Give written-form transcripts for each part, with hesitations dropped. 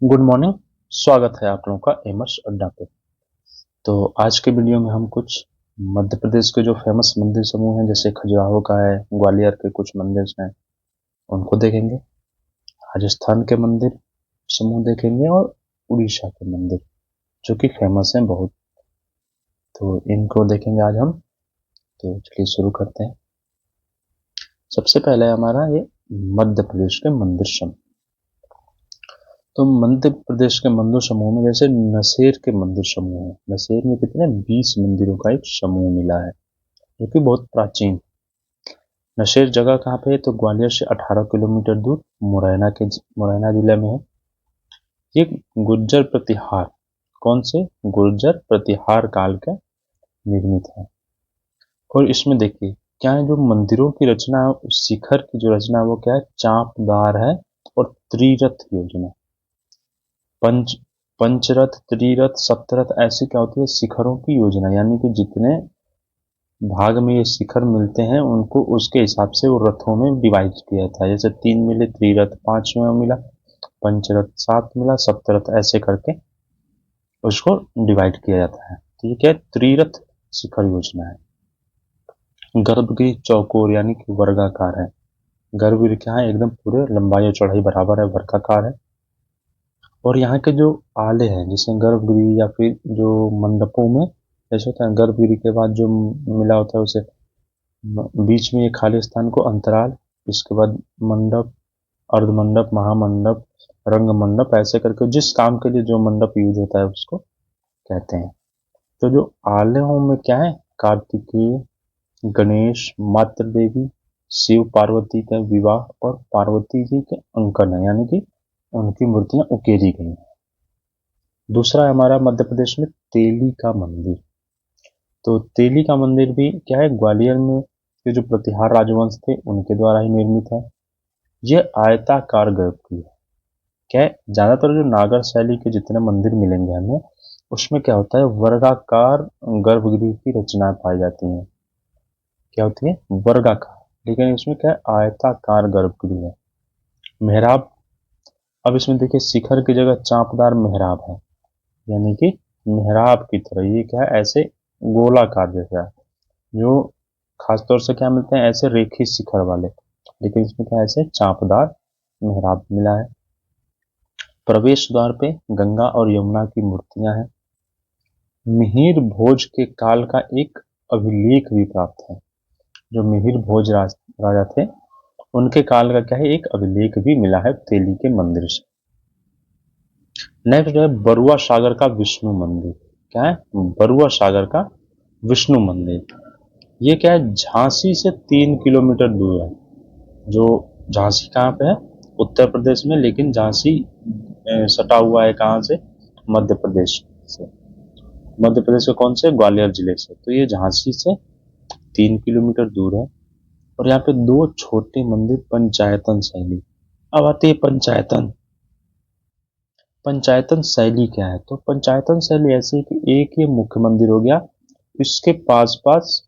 Good morning. स्वागत है आप लोगों का एमएस अड्डा पे। तो आज के वीडियो में हम कुछ मध्य प्रदेश के जो फेमस मंदिर समूह हैं, जैसे खजुराहो का है, ग्वालियर के कुछ मंदिर हैं, उनको देखेंगे। राजस्थान के मंदिर समूह देखेंगे और उड़ीसा के मंदिर जो कि फेमस हैं बहुत, तो इनको देखेंगे आज हम। तो चलिए शुरू करते हैं। सबसे पहले हमारा ये मध्य प्रदेश के मंदिर समूह। तो मध्य प्रदेश के मंदिर समूह में जैसे नसेर के मंदिर समूह है। नसेर में कितने 20 मंदिरों का एक समूह मिला है जो कि बहुत प्राचीन। नशेर जगह कहाँ पे है? तो ग्वालियर से 18 किलोमीटर दूर मुरैना जिले में है। ये गुर्जर प्रतिहार, कौन से? गुर्जर प्रतिहार काल का निर्मित है। और इसमें देखिए क्या है, जो मंदिरों की रचना है, शिखर की जो रचना है वो क्या है? चापदार है और त्रिरथ योजना। पंच पंचरथ, त्रिरथ, सप्तरथ ऐसी क्या होती है? शिखरों की योजना, यानी कि जितने भाग में ये शिखर मिलते हैं उनको उसके हिसाब से वो रथों में डिवाइड किया था। जैसे 3 मिले त्रिरथ, 5 में मिला पंचरथ, 7 मिला सप्तरथ, ऐसे करके उसको डिवाइड किया जाता है। ठीक है, त्रिरथ शिखर योजना है। गर्भगृह चौकोर यानी कि वर्गाकार है। गर्भगृह क्या है? एकदम पूरे लंबाई और चौड़ाई बराबर है, वर्गाकार है। और यहाँ के जो आले हैं, जैसे गर्भगृह या फिर जो मंडपों में ऐसे होता है, गर्भगृह के बाद जो मिला होता है उसे बीच में ये खाली स्थान को अंतराल, इसके बाद मंडप, अर्धमंडप, महामंडप, रंग मंडप, ऐसे करके जिस काम के लिए जो मंडप यूज होता है उसको कहते हैं। तो जो आलयों में क्या है? कार्तिकेय, गणेश, मातृ देवी, शिव पार्वती का विवाह और पार्वती जी के अंकन है, यानी कि उनकी मूर्तियां उकेरी गई हैं। दूसरा है हमारा मध्य प्रदेश में तेली का मंदिर। तो तेली का मंदिर भी क्या है? ग्वालियर में ये जो प्रतिहार राजवंश थे उनके द्वारा ही निर्मित है। ये आयताकार गर्भगृह है। क्या है? ज्यादातर जो नागर शैली के जितने मंदिर मिलेंगे हमें, उसमें क्या होता है? वर्गाकार गर्भगृह की रचनाएं पाई जाती हैं। क्या होती है? वर्गाकार। लेकिन इसमें क्या है? आयताकार गर्भगृह है। मेहराब, अब इसमें देखिए शिखर की जगह चापदार मेहराब है, यानी कि मेहराब की तरह ये क्या है? ऐसे गोलाकार जैसा है। जो खासतौर से क्या मिलते हैं? ऐसे रेखी शिखर वाले, लेकिन इसमें क्या है? ऐसे चापदार मेहराब मिला है। प्रवेश द्वार पे गंगा और यमुना की मूर्तियां हैं। मिहिर भोज के काल का एक अभिलेख भी प्राप्त है। जो मिहिर भोज राजा थे उनके काल का क्या है? एक अभिलेख भी मिला है तेली के मंदिर से। नेक्स्ट है बरुआ सागर का विष्णु मंदिर। क्या है? बरुआ सागर का विष्णु मंदिर। ये क्या है? झांसी से 3 किलोमीटर दूर है। जो झांसी कहाँ पे है? उत्तर प्रदेश में, लेकिन झांसी सटा हुआ है कहाँ से? मध्य प्रदेश से। मध्य प्रदेश के कौन से? ग्वालियर जिले से। तो ये झांसी से 3 किलोमीटर दूर है। और यहाँ पे दो छोटे मंदिर पंचायतन शैली। अब आती है पंचायतन। पंचायतन शैली क्या है? तो पंचायतन शैली ऐसी है कि एक ये मुख्य मंदिर हो गया, इसके पास पास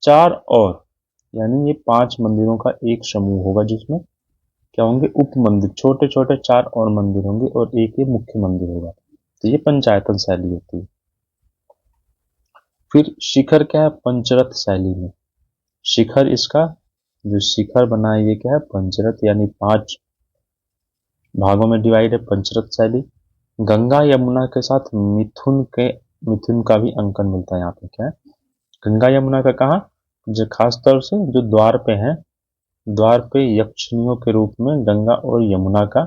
4 और, यानी ये 5 मंदिरों का एक समूह होगा जिसमें क्या होंगे? उप मंदिर, छोटे छोटे 4 और मंदिर होंगे और एक ये मुख्य मंदिर होगा। तो ये पंचायतन शैली होती है। फिर शिखर क्या है? पंचरथ शैली में। शिखर इसका जो शिखर बना है ये क्या है? पंचरथ, यानी 5 भागों में डिवाइड है, पंचरथ शैली। गंगा यमुना के साथ मिथुन का भी अंकन मिलता है यहाँ पे। क्या है? गंगा यमुना का कहा? जो खास तौर से जो द्वार पे है, द्वार पे यक्षिणियों के रूप में गंगा और यमुना का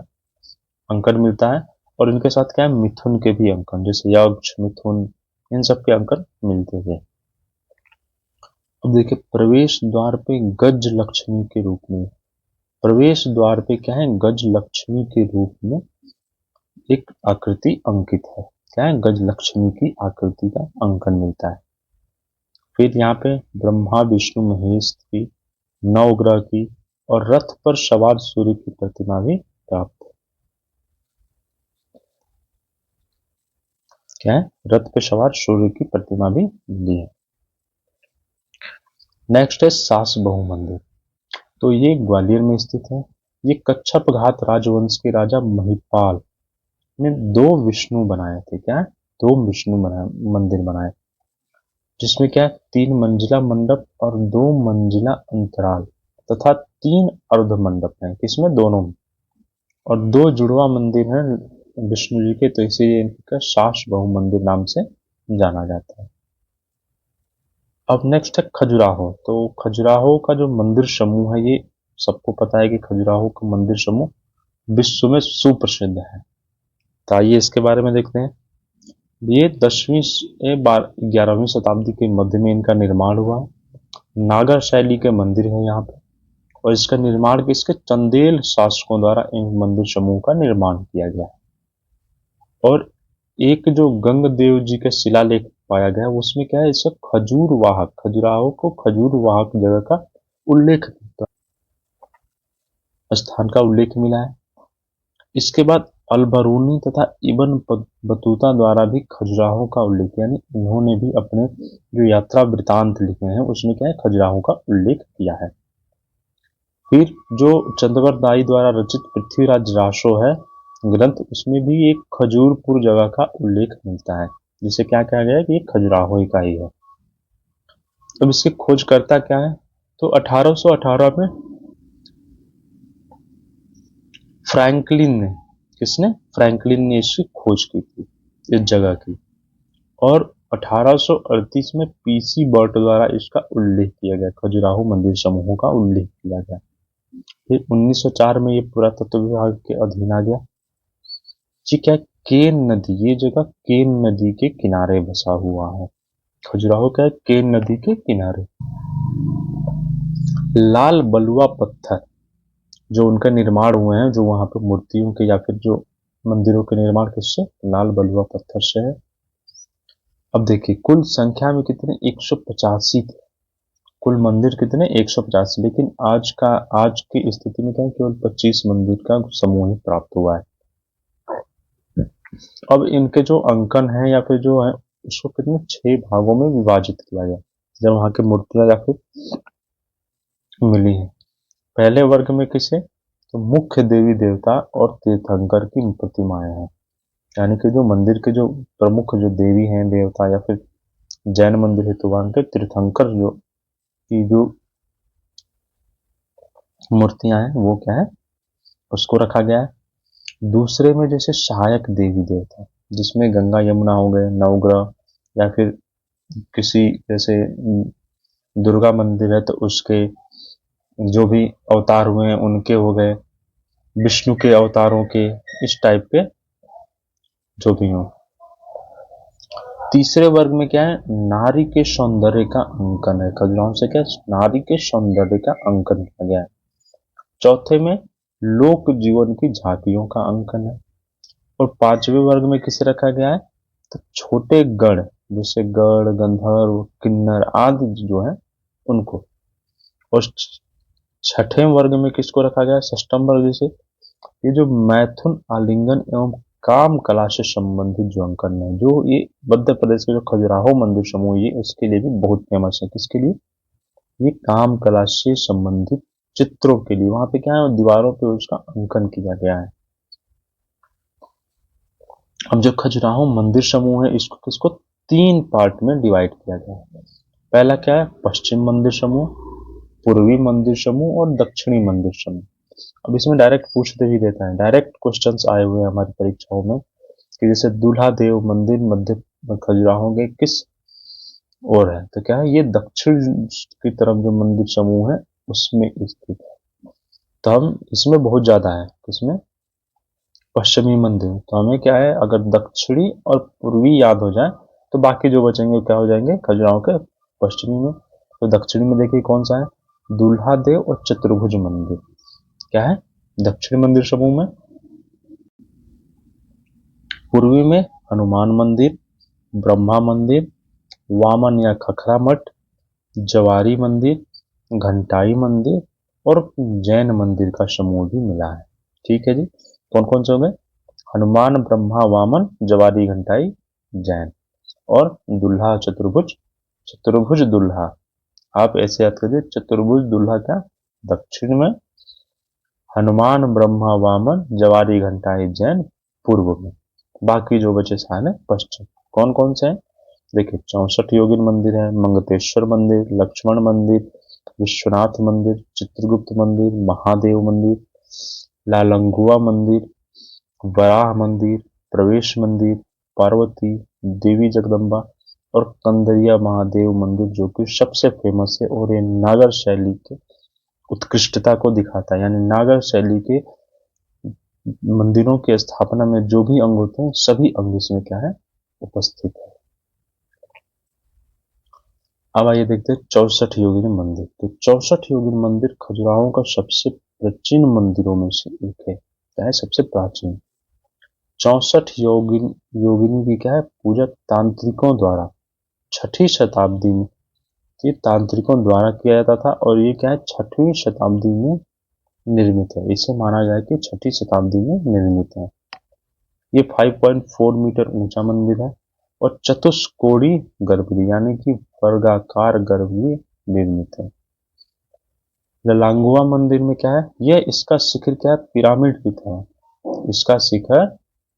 अंकन मिलता है। और इनके साथ क्या है? मिथुन के भी अंकन, जैसे यक्ष, मिथुन, इन सब के अंकन मिलते हैं। अब देखिए प्रवेश द्वार पे गज लक्ष्मी के रूप में, प्रवेश द्वार पे क्या है? गज लक्ष्मी के रूप में एक आकृति अंकित है। क्या है? गज लक्ष्मी की आकृति का अंकन मिलता है। फिर यहाँ पे ब्रह्मा विष्णु महेश की, नवग्रह की और रथ पर सवार सूर्य की प्रतिमा भी प्राप्त है। क्या है? रथ पर सवार सूर्य की प्रतिमा भी मिली है। नेक्स्ट है सास बहु मंदिर। तो ये ग्वालियर में स्थित है। ये कच्छप घात राजवंश के राजा महिपाल ने दो विष्णु बनाए थे। क्या? दो विष्णु बनाए, मंदिर बनाए, जिसमें क्या है, 3 मंजिला मंडप और 2 मंजिला अंतराल तथा 3 अर्ध मंडप हैं। किसमें? दोनों में। और 2 जुड़वा मंदिर हैं विष्णु जी के, तो इसीलिए इनका सास बहु मंदिर नाम से जाना जाता है। अब नेक्स्ट है खजुराहो। तो खजुराहो का जो मंदिर समूह है, ये सबको पता है कि खजुराहो का मंदिर समूह विश्व में सुप्रसिद्ध है। तो आइए इसके बारे में देखते हैं। ये 10वीं से 11वीं शताब्दी के मध्य में इनका निर्माण हुआ। नागर शैली के मंदिर है यहाँ पे, और इसका निर्माण किसके? चंदेल शासकों द्वारा इन मंदिर समूह का निर्माण किया गया। और एक जो गंग देव जी का शिलालेख पाया गया, उसमें क्या है, इसका खजूर वाहक, खजुराहो को खजूर वाहक जगह का उल्लेख, स्थान का उल्लेख मिला है। इसके बाद अलबरूनी तथा इब्न बतूता द्वारा भी खजुराहो का उल्लेख, यानी इन्होंने भी अपने जो यात्रा वृतांत लिखे हैं उसमें क्या है, खजुराहो का उल्लेख किया है। फिर जो चंद्रवरदाई द्वारा रचित पृथ्वीराज रासो है ग्रंथ, उसमें भी एक खजूरपुर जगह का उल्लेख मिलता है, जिसे क्या कहा गया है कि ये खजुराहो का ही है। अब इसके खोजकर्ता क्या है? तो 1818 में फ्रैंकलिन ने, किसने? फ्रैंकलिन ने इसकी खोज की थी, इस जगह की। और 1838 में पीसी बर्ट द्वारा इसका उल्लेख किया गया, खजुराहो मंदिर समूहों का उल्लेख किया गया। फिर 1904 में ये पुरातत्व विभाग के अधीन आ गया। जी क्या? केन नदी, ये जगह केन नदी के किनारे बसा हुआ है। खजुराहो क्या है? केन नदी के किनारे। लाल बलुआ पत्थर जो उनका निर्माण हुए हैं, जो वहां पर मूर्तियों के या फिर जो मंदिरों के निर्माण किससे? लाल बलुआ पत्थर से है। अब देखिए कुल संख्या में कितने? 185 थे। कुल मंदिर कितने? 185। लेकिन आज की स्थिति में क्या है, केवल 25 मंदिर का समूह ही प्राप्त हुआ है। अब इनके जो अंकन है या फिर जो है, उसको कितने? 6 भागों में विभाजित किया गया, जब वहां की मूर्तियां या फिर मिली है। पहले वर्ग में किसे? तो मुख्य देवी देवता और तीर्थंकर की प्रतिमाएं हैं, यानी कि जो मंदिर के जो प्रमुख जो देवी हैं देवता, या फिर जैन मंदिर है तो वहां के तीर्थंकर जो की जो मूर्तियां हैं वो क्या है, उसको रखा गया है। दूसरे में जैसे सहायक देवी देवता, जिसमें गंगा यमुना हो गए, नवग्रह, या फिर किसी जैसे दुर्गा मंदिर है तो उसके जो भी अवतार हुए हैं उनके हो गए, विष्णु के अवतारों के, इस टाइप के जो भी हो। तीसरे वर्ग में क्या है? नारी के सौंदर्य का अंकन है। खजुराहो से क्या? नारी के सौंदर्य का अंकन किया गया है। चौथे में लोक जीवन की झांकियों का अंकन है। और पांचवें वर्ग में किसे रखा गया है? तो छोटे गण, जैसे गण, गंधर्व, किन्नर आदि जो है उनको। और छठे वर्ग में किसको रखा गया है? षष्ठम वर्ग, जैसे ये जो मैथुन, आलिंगन एवं काम कला से संबंधित जो अंकन है, जो ये मध्य प्रदेश के जो खजुराहो मंदिर समूह, ये उसके लिए भी बहुत फेमस है। किसके लिए? ये काम कला से संबंधित चित्रों के लिए। वहां पे क्या है, दीवारों पे उसका अंकन किया गया है। अब जो खजुराहो मंदिर समूह है, इसको किसको 3 पार्ट में डिवाइड किया गया है। पहला क्या है? पश्चिम मंदिर समूह, पूर्वी मंदिर समूह और दक्षिणी मंदिर समूह। अब इसमें डायरेक्ट पूछते भी देता है, डायरेक्ट क्वेश्चंस आए हुए हैं हमारी परीक्षाओं में, कि जैसे दूल्हा देव मंदिर मध्य खजुराहो के किस ओर है? तो क्या है, ये दक्षिण की तरफ जो मंदिर समूह है उसमें स्थित है। तो हम इसमें बहुत ज्यादा है, किसमें? पश्चिमी मंदिर। तो हमें क्या है, अगर दक्षिणी और पूर्वी याद हो जाए तो बाकी जो बचेंगे क्या हो जाएंगे? खजुराहो के पश्चिमी में। तो दक्षिणी में देखिए कौन सा है? दूल्हा देव और चतुर्भुज मंदिर क्या है दक्षिण मंदिर समूह में। पूर्वी में हनुमान मंदिर, ब्रह्मा मंदिर, वामन या खखरा मठ, जवारी मंदिर, घंटाई मंदिर और जैन मंदिर का समूह भी मिला है। ठीक है जी, कौन कौन से हो गए? हनुमान, ब्रह्मा, वामन, जवारी, घंटाई, जैन। और दुल्हा चतुर्भुज, चतुर्भुज दुल्हा आप ऐसे याद करिए, चतुर्भुज दुल्हा क्या? दक्षिण में, हनुमान, ब्रह्मा, वामन, जवारी, घंटाई, जैन पूर्व में। बाकी जो बचे सारे पश्चिम। कौन कौन से हैं? देखिए 64 योगिन मंदिर है, मंगतेश्वर मंदिर, लक्ष्मण मंदिर, विश्वनाथ मंदिर, चित्रगुप्त मंदिर, महादेव मंदिर, लालंगुआ मंदिर, वराह मंदिर, प्रवेश मंदिर, पार्वती, देवी जगदम्बा और कंदरिया महादेव मंदिर, जो कि सबसे फेमस है और ये नागर शैली के उत्कृष्टता को दिखाता है। यानी नागर शैली के मंदिरों की स्थापना में जो भी अंग होते हैं सभी अंग इसमें क्या है, उपस्थित है। अब आइए देखते हैं 64 योगिनी मंदिर। तो 64 योगिनी मंदिर खजुराहो का सबसे प्राचीन मंदिरों में से एक है। क्या है? सबसे प्राचीन। 64 योगिनी की क्या है, पूजा तांत्रिकों द्वारा 6ठी शताब्दी में, ये तांत्रिकों द्वारा किया जाता था और ये क्या है, 6वीं शताब्दी में निर्मित है। इसे माना गया कि 6ठी शताब्दी में निर्मित है। ये 5.4 मीटर ऊंचा मंदिर है और चतुष्कोणीय गर्भगृह यानी कि वर्गाकार गर्भगृह निर्मित है। ललांगुआ मंदिर में क्या है, यह इसका शिखर क्या है, पिरामिड की तरह। इसका शिखर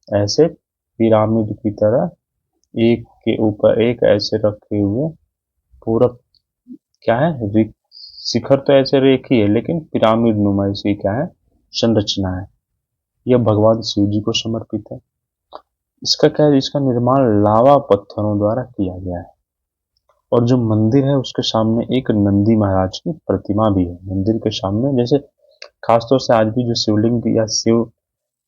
ऐसे पिरामिड की तरह एक के ऊपर एक ऐसे रखे हुए पूरा क्या है, शिखर तो ऐसे रेखी है लेकिन पिरामिड नुमा इसकी क्या है, संरचना है। यह भगवान शिव जी को समर्पित है। इसका क्या है, इसका निर्माण लावा पत्थरों द्वारा किया गया है। और जो मंदिर है उसके सामने एक नंदी महाराज की प्रतिमा भी है। मंदिर के सामने जैसे खासतौर से आज भी जो शिवलिंग या शिव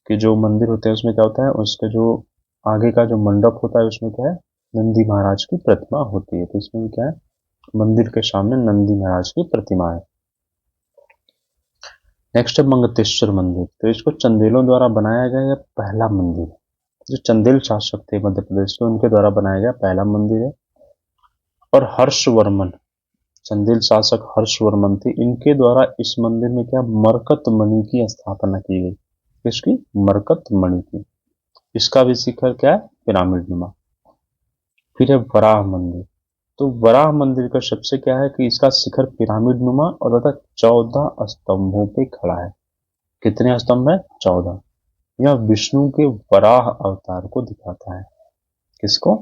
के जो मंदिर होते हैं उसमें क्या होता है, उसके जो आगे का जो मंडप होता है उसमें क्या है, नंदी महाराज की प्रतिमा होती है। तो इसमें क्या है, मंदिर के सामने नंदी महाराज की प्रतिमा है। नेक्स्ट है मंगतेश्वर मंदिर। तो इसको चंदेलों द्वारा बनाया गया यह पहला मंदिर है। जो चंदेल शासक थे मध्य प्रदेश के, उनके द्वारा बनाया गया पहला मंदिर है। और हर्षवर्मन, चंदेल शासक हर्षवर्मन थे, इनके द्वारा इस मंदिर में क्या, मरकत मणि की स्थापना की गई। किसकी? मरकत मणि की। इसका भी शिखर क्या है, पिरामिड नुमा। फिर है वराह मंदिर। तो वराह मंदिर का सबसे क्या है कि इसका शिखर पिरामिड नुमा और तथा 14 स्तंभों पे खड़ा है। कितने स्तंभ है? 14। यह विष्णु के वराह अवतार को दिखाता है। किसको?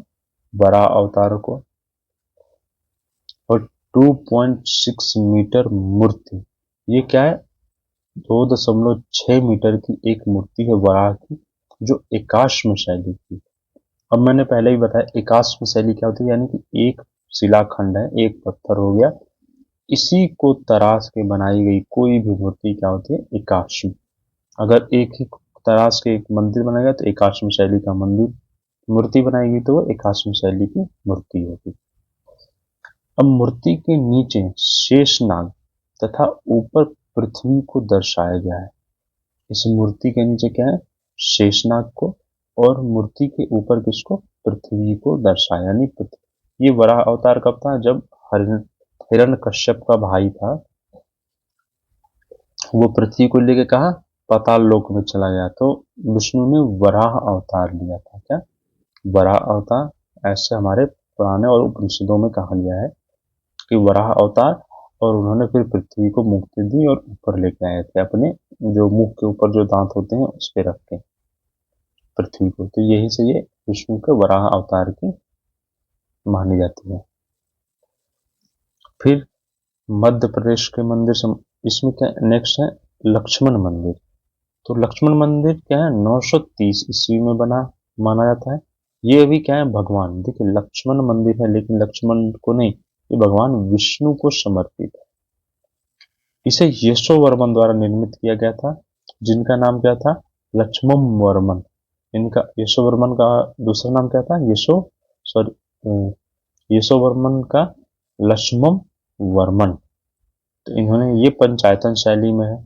वराह अवतार को। और 2.6 मीटर मूर्ति, ये क्या है, 2.6 मीटर की एक मूर्ति है वराह की, जो एकाश्म शैली की। अब मैंने पहले ही बताया एकाश्म शैली क्या होती है, यानी कि एक शिलाखंड है, एक पत्थर हो गया, इसी को तराश के बनाई गई कोई भी मूर्ति क्या होती है, एकाश्म। अगर एक ही तराश के एक मंदिर बनाया गया तो एकाश्म शैली का मंदिर, मूर्ति बनाएगी तो वो एकाश्म शैली की मूर्ति होगी। अब मूर्ति के नीचे शेषनाग तथा ऊपर पृथ्वी को दर्शाया गया है। इस मूर्ति के नीचे क्या है, शेषनाग को, और मूर्ति के ऊपर किसको, पृथ्वी को दर्शाया। यानी ये वराह अवतार कब था, जब हिरण्यकश्यप का भाई था वो पृथ्वी को लेके कहा, पाताल लोक में चला गया, तो विष्णु ने वराह अवतार लिया था। क्या? वराह अवतार। ऐसे हमारे पुराने और उपनिषदों में कहा गया है कि वराह अवतार, और उन्होंने फिर पृथ्वी को मुक्ति दी और ऊपर लेके आए थे अपने जो मुख के ऊपर जो दांत होते हैं उस पे रख के पृथ्वी को। तो यही से ये विष्णु के वराह अवतार की मानी जाती है। फिर मध्य प्रदेश के मंदिर इसमें क्या नेक्स्ट है, लक्ष्मण मंदिर। तो लक्ष्मण मंदिर क्या है, 930 ईस्वी में बना माना जाता है। ये भी क्या है, भगवान, देखिए लक्ष्मण मंदिर है लेकिन लक्ष्मण को नहीं, ये भगवान विष्णु को समर्पित है। इसे यशोवर्मन द्वारा निर्मित किया गया था, जिनका नाम क्या था, लक्ष्मण वर्मन। इनका यशोवर्मन का दूसरा नाम क्या था, यशोवर्मन का लक्ष्मण वर्मन। तो इन्होंने ये पंचायतन शैली में है।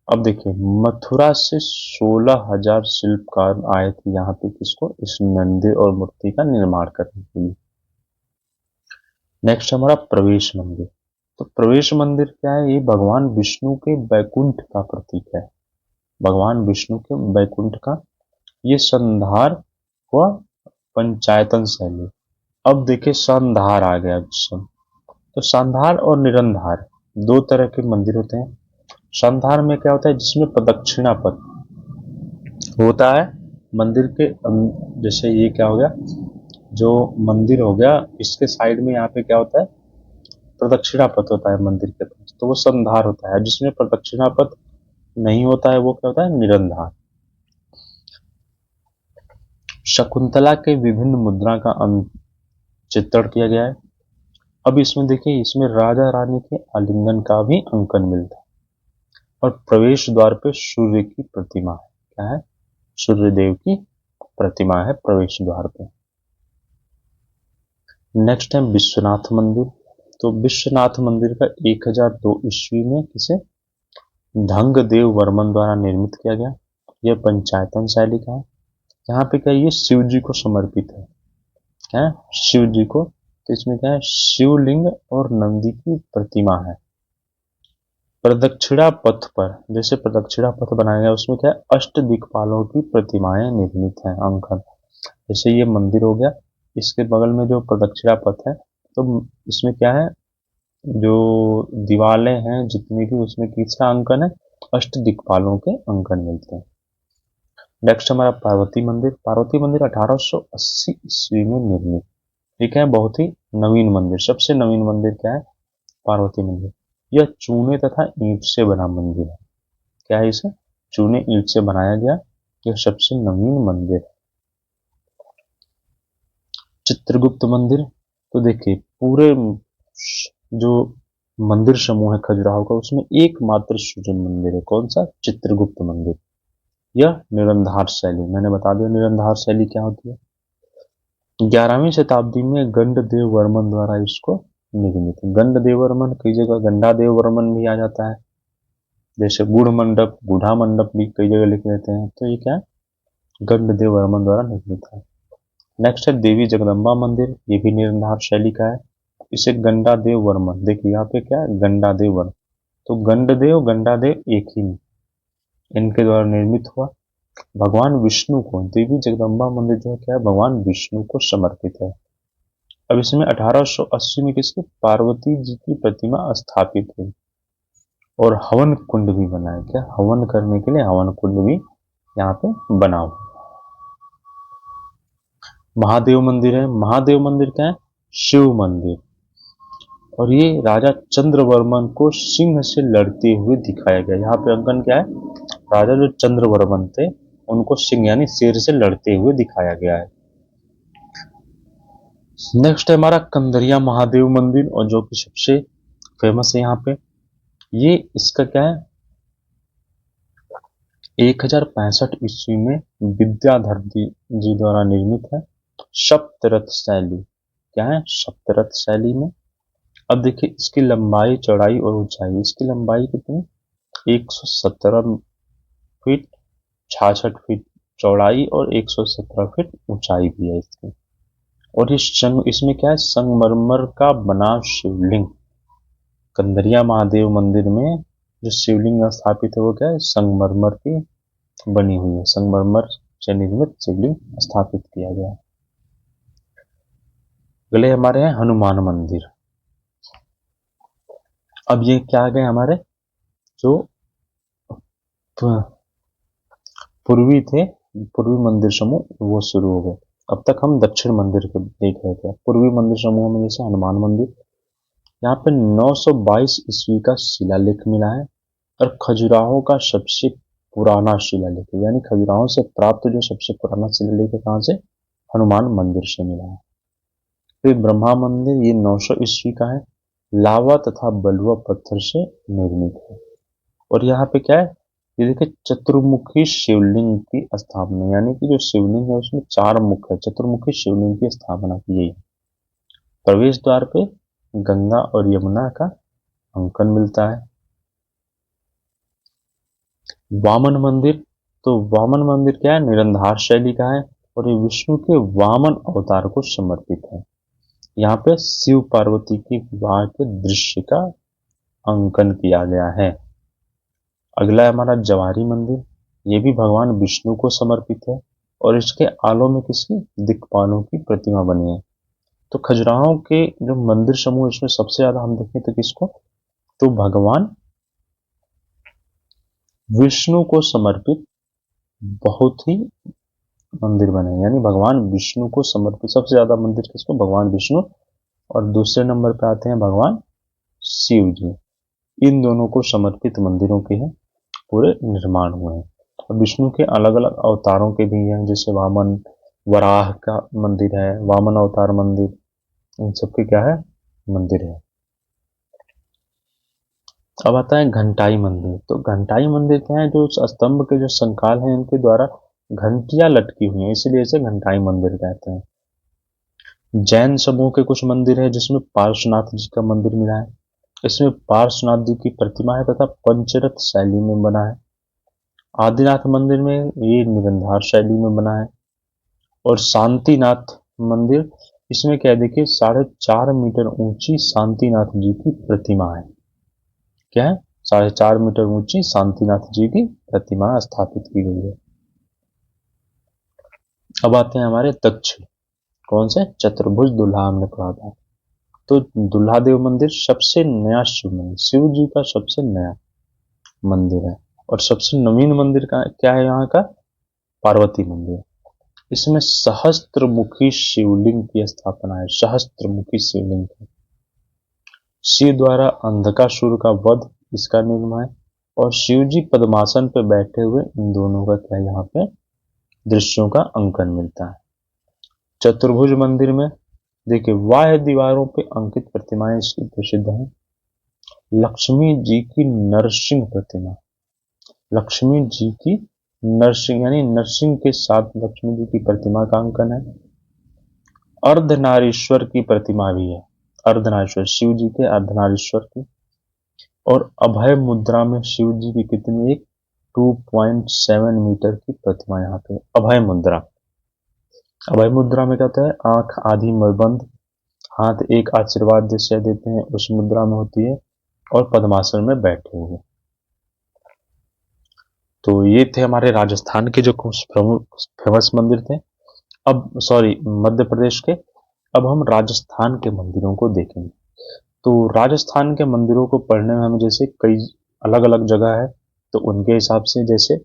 अब देखिए मथुरा से 16,000 शिल्पकार आए थे यहाँ पे किसको, इस मंदिर और मूर्ति का निर्माण करने के लिए। नेक्स्ट हमारा प्रवेश मंदिर। तो प्रवेश मंदिर क्या है, ये भगवान विष्णु के बैकुंठ का प्रतीक है। भगवान विष्णु के बैकुंठ का ये संधार व पंचायतन शैली। अब देखिए संधार आ गया विषय। तो संधार और निरंधार दो तरह के मंदिर होते हैं। संधार में क्या होता है, जिसमें प्रदक्षिणा पथ होता है मंदिर के जैसे ये क्या हो गया, जो मंदिर हो गया, इसके साइड में यहाँ पे क्या होता है, प्रदक्षिणा पथ होता है मंदिर के पास, तो वो संधार होता है। जिसमें प्रदक्षिणा पथ नहीं होता है वो क्या होता है, निरंधार। शकुंतला के विभिन्न मुद्रा का चित्रण किया गया है। अब इसमें देखिए, इसमें राजा रानी के आलिंगन का भी अंकन मिलता है, और प्रवेश द्वार पे सूर्य की प्रतिमा है। क्या है, सूर्य देव की प्रतिमा है प्रवेश द्वार पे। नेक्स्ट है विश्वनाथ मंदिर। तो विश्वनाथ मंदिर का 1002 ईस्वी में किसे, धंग देव वर्मन द्वारा निर्मित किया गया। यह पंचायतन शैली का है। यहाँ पे क्या, ये शिव जी को समर्पित है। क्या है, शिव जी को। तो इसमें क्या है, शिवलिंग और नंदी की प्रतिमा है। प्रदक्षिणा पथ पर, जैसे प्रदक्षिणा पथ बनाया गया, उसमें क्या है, अष्ट दिक्पालों की प्रतिमाएं निर्मित हैं, अंकन। जैसे ये मंदिर हो गया, इसके बगल में जो प्रदक्षिणा पथ है, तो इसमें क्या है, जो दीवारें हैं जितनी भी, उसमें किसका अंकन है, अष्ट दिक्पालों के अंकन मिलते हैं। नेक्स्ट हमारा पार्वती मंदिर। पार्वती मंदिर 1880 ईस्वी में निर्मित, ठीक है, बहुत ही नवीन मंदिर। सबसे नवीन मंदिर क्या है, पार्वती मंदिर। यह चूने तथा ईंट से बना मंदिर है। क्या है, इसे चूने ईंट से बनाया गया। यह सबसे नवीन मंदिर। चित्रगुप्त मंदिर। तो देखिए, पूरे जो मंदिर समूह है खजुराहो का, उसमें एकमात्र सृजन मंदिर है। कौन सा, चित्रगुप्त मंदिर। यह निरंधार शैली, मैंने बता दिया निरंधार शैली क्या होती है। 11वीं शताब्दी में गंडदेव वर्मन द्वारा इसको निर्मित। गंडदेव वर्मन, कई जगह गंडादेव वर्मन भी आ जाता है, जैसे गुढ़ मंडप, गुढ़ा मंडप भी कई जगह लिख लेते हैं। तो ये क्या है, गंडदेव वर्मन द्वारा निर्मित है। नेक्स्ट है देवी जगदम्बा मंदिर। ये भी निरंधार शैली का है। इसे गंडादेव वर्मन, देखिए यहाँ पे क्या है, गंडादेव वर्मन। तो गंडदेव गंडादेव एक ही, इनके द्वारा निर्मित हुआ। भगवान विष्णु को, देवी जगदम्बा मंदिर जो है क्या है, भगवान विष्णु को समर्पित है। अब इसमें 1880 में किसकी, पार्वती जी की प्रतिमा स्थापित हुई, और हवन कुंड भी बना है। क्या, हवन करने के लिए हवन कुंड भी यहाँ पे बना हुआ। महादेव मंदिर है। महादेव मंदिर क्या है, शिव मंदिर। और ये राजा चंद्रवर्मन को सिंह से लड़ते हुए दिखाया गया। यहाँ पे अंकन क्या है, राजा जो चंद्रवर्मन थे, उनको सिंह यानी शेर से लड़ते हुए दिखाया गया है। नेक्स्ट है हमारा कंदरिया महादेव मंदिर, और जो कि सबसे फेमस है यहाँ पे। ये इसका क्या है, 1065 ईस्वी में विद्याधर जी द्वारा निर्मित है। सप्तरथ शैली। क्या है, सप्तरथ शैली में। अब देखिए, इसकी लंबाई चौड़ाई और ऊंचाई, इसकी लंबाई कितनी, 117 फीट, 66 फीट चौड़ाई, और 117 फीट ऊंचाई भी है इसकी। और इसमें क्या है, संगमरमर का बना शिवलिंग। कंदरिया महादेव मंदिर में जो शिवलिंग स्थापित है वो क्या है, संगमरमर की बनी हुई है। संगमरमर से निर्मित शिवलिंग स्थापित किया गया। अगले हमारे हैं हनुमान मंदिर। अब ये क्या आ गए हमारे, जो पूर्वी थे, पूर्वी मंदिर समूह, वो शुरू हो गए। अब तक हम दक्षिण मंदिर को देख रहे थे। पूर्वी मंदिर समूह में जैसे हनुमान मंदिर, यहाँ पे 922 ईस्वी का शिलालेख मिला है, और खजुराहो का सबसे पुराना शिलालेख है। यानी खजुराहो से प्राप्त जो सबसे पुराना शिलालेख है, कहाँ से, हनुमान मंदिर से मिला है। फिर ब्रह्मा मंदिर, ये 900 ईस्वी का है, लावा तथा बलुआ पत्थर से निर्मित है। और यहाँ पे क्या है, ये देखिए, चतुर्मुखी शिवलिंग की स्थापना, यानी कि जो शिवलिंग है उसमें 4 मुख है, चतुर्मुखी शिवलिंग की स्थापना की गई है। प्रवेश द्वार पे गंगा और यमुना का अंकन मिलता है। वामन मंदिर। तो वामन मंदिर क्या है, निरंधार शैली का है, और ये विष्णु के वामन अवतार को समर्पित है। यहाँ पे शिव पार्वती की विवाह के दृश्य का अंकन किया गया है। अगला है हमारा जवाहरी मंदिर। ये भी भगवान विष्णु को समर्पित है, और इसके आलों में किसकी, दिक्पालों की प्रतिमा बनी है। तो खजुराहो के जो मंदिर समूह, इसमें सबसे ज्यादा हम देखें तो किसको, तो भगवान विष्णु को समर्पित बहुत ही मंदिर बने, यानी भगवान विष्णु को समर्पित सबसे ज्यादा मंदिर किसको, भगवान विष्णु, और दूसरे नंबर पे आते हैं भगवान शिव जी। इन दोनों को समर्पित मंदिरों के हैं पूरे निर्माण हुए हैं। और विष्णु के अलग अलग अवतारों के भी हैं, जैसे वामन, वराह का मंदिर है, वामन अवतार मंदिर, इन सबके क्या है, मंदिर है। अब आता है घंटाई मंदिर। तो घंटाई मंदिर क्या है, जो स्तंभ के जो संकाल हैं इनके द्वारा घंटियां लटकी हुई हैं, इसीलिए इसे घंटाई मंदिर कहते हैं। जैन समूह के कुछ मंदिर है जिसमें पार्श्वनाथ जी का मंदिर मिला है। इसमें पार्श्वनाथ जी की प्रतिमा है तथा पंचरथ शैली में बना है। आदिनाथ मंदिर में ये निरंधार शैली में बना है। और शांतिनाथ मंदिर, इसमें क्या है देखिए, 4.5 मीटर ऊंची शांतिनाथ जी की प्रतिमा है। क्या है, 4.5 मीटर ऊंची शांतिनाथ जी की प्रतिमा स्थापित की गई है। अब आते हैं हमारे दक्षिण, कौन से, चतुर्भुज दुल्हा हमने पढ़ा था। तो दुल्हा देव मंदिर सबसे नया शिव मंदिर, शिव जी का सबसे नया मंदिर है। और सबसे नवीन मंदिर का क्या है यहाँ का, पार्वती मंदिर। इसमें सहस्त्रमुखी शिवलिंग की स्थापना है, सहस्त्रमुखी शिवलिंग की। शिव द्वारा अंधकासुर का वध इसका निर्माण है। और शिव जी पद्मासन पर बैठे हुए इन दोनों का क्या यहाँ पे दृश्यों का अंकन मिलता है। चतुर्भुज मंदिर में देखिए बाह्य दीवारों पे अंकित प्रतिमाएं इसकी प्रसिद्ध हैं। लक्ष्मी जी की नरसिंह प्रतिमा, लक्ष्मी जी की नरसिंह यानी नरसिंह के साथ लक्ष्मी जी की प्रतिमा का अंकन है। अर्धनारीश्वर की प्रतिमा भी है, अर्धनारीश्वर शिव जी के अर्धनारीश्वर की। और अभय मुद्रा में शिव जी की कितनी, एक 2.7 मीटर की प्रतिमा यहाँ पे अभय मुद्रा। अभय मुद्रा में क्या होता है, आंख आधी बंद, हाथ एक आशीर्वाद जैसे देते हैं उस मुद्रा में होती है, और पद्मासन में बैठे हुए। तो ये थे हमारे राजस्थान के जो कुछ प्रमुख फेमस मंदिर थे। अब सॉरी, मध्य प्रदेश के। अब हम राजस्थान के मंदिरों को देखेंगे। तो राजस्थान के मंदिरों को पढ़ने में हमें जैसे कई अलग अलग जगह है, तो उनके हिसाब से जैसे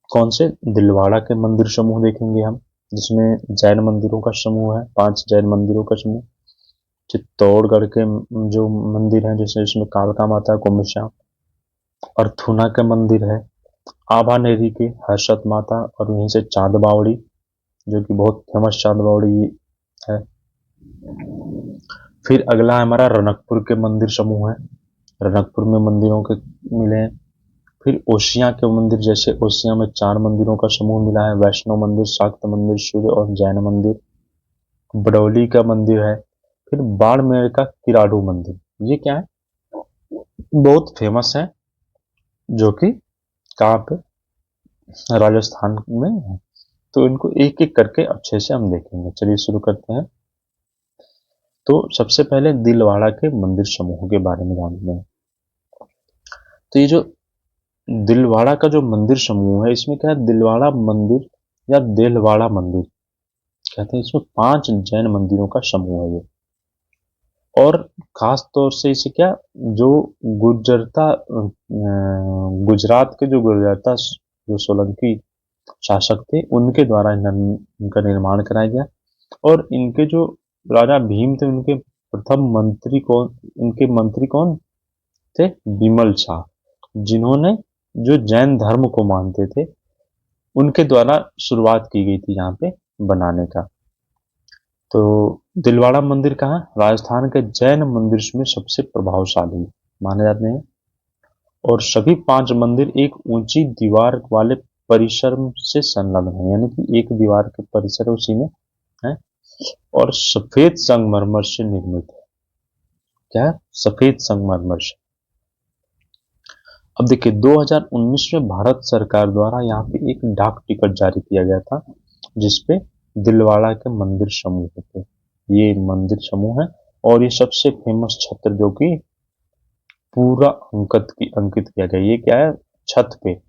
कौन से, दिलवाड़ा के मंदिर समूह देखेंगे हम, जिसमें जैन मंदिरों का समूह है, 5 जैन मंदिरों का समूह। चित्तौड़गढ़ के जो मंदिर हैं, जैसे इसमें कालका माता, कुम्भश्याम, और थुना के मंदिर है, आभानेरी के हर्षद माता, और यहीं से चांद बावड़ी, जो कि बहुत फेमस चांद बावड़ी है। फिर अगला हमारा रनकपुर के मंदिर समूह है, रनकपुर में मंदिरों के मिले हैं। फिर ओशिया के मंदिर, जैसे ओशिया में 4 मंदिरों का समूह मिला है, वैष्णो मंदिर, शाक्त मंदिर, सूर्य और जैन मंदिर। बडौली का मंदिर है। फिर बाड़मेर का किराडू मंदिर, ये क्या है, बहुत फेमस है, जो कि कहाँ पे, राजस्थान में है। तो इनको एक एक करके अच्छे से हम देखेंगे। चलिए शुरू करते हैं। तो सबसे पहले दिलवाड़ा के मंदिर समूह के बारे में जानते हैं। तो ये जो दिलवाड़ा का जो मंदिर समूह है, इसमें क्या है, दिलवाड़ा मंदिर या देलवाड़ा मंदिर कहते हैं। इसमें 5 जैन मंदिरों का समूह है ये। और खास तौर से इसे क्या, जो गुजरात के जो गुजराता जो सोलंकी शासक थे, उनके द्वारा इनका निर्माण कराया गया। और इनके जो राजा भीम थे, उनके प्रथम मंत्री कौन, इनके मंत्री कौन थे, विमल शाह, जिन्होंने जो जैन धर्म को मानते थे, उनके द्वारा शुरुआत की गई थी यहाँ पे बनाने का। तो दिलवाड़ा मंदिर कहाँ, राजस्थान के जैन मंदिर में सबसे प्रभावशाली माने जाते हैं। और सभी 5 मंदिर एक ऊंची दीवार वाले परिसर से संलग्न है, यानी कि एक दीवार के परिसर उसी में है। और सफेद संगमरमर से निर्मित है। क्या है, सफेद संगमरमर से। अब देखिए 2019 में भारत सरकार द्वारा यहाँ पे एक डाक टिकट जारी किया गया था, जिसपे दिलवाड़ा के मंदिर समूह थे। ये मंदिर समूह है, और ये सबसे फेमस छत्र जो कि पूरा अंकित किया गया। ये क्या है, छत पे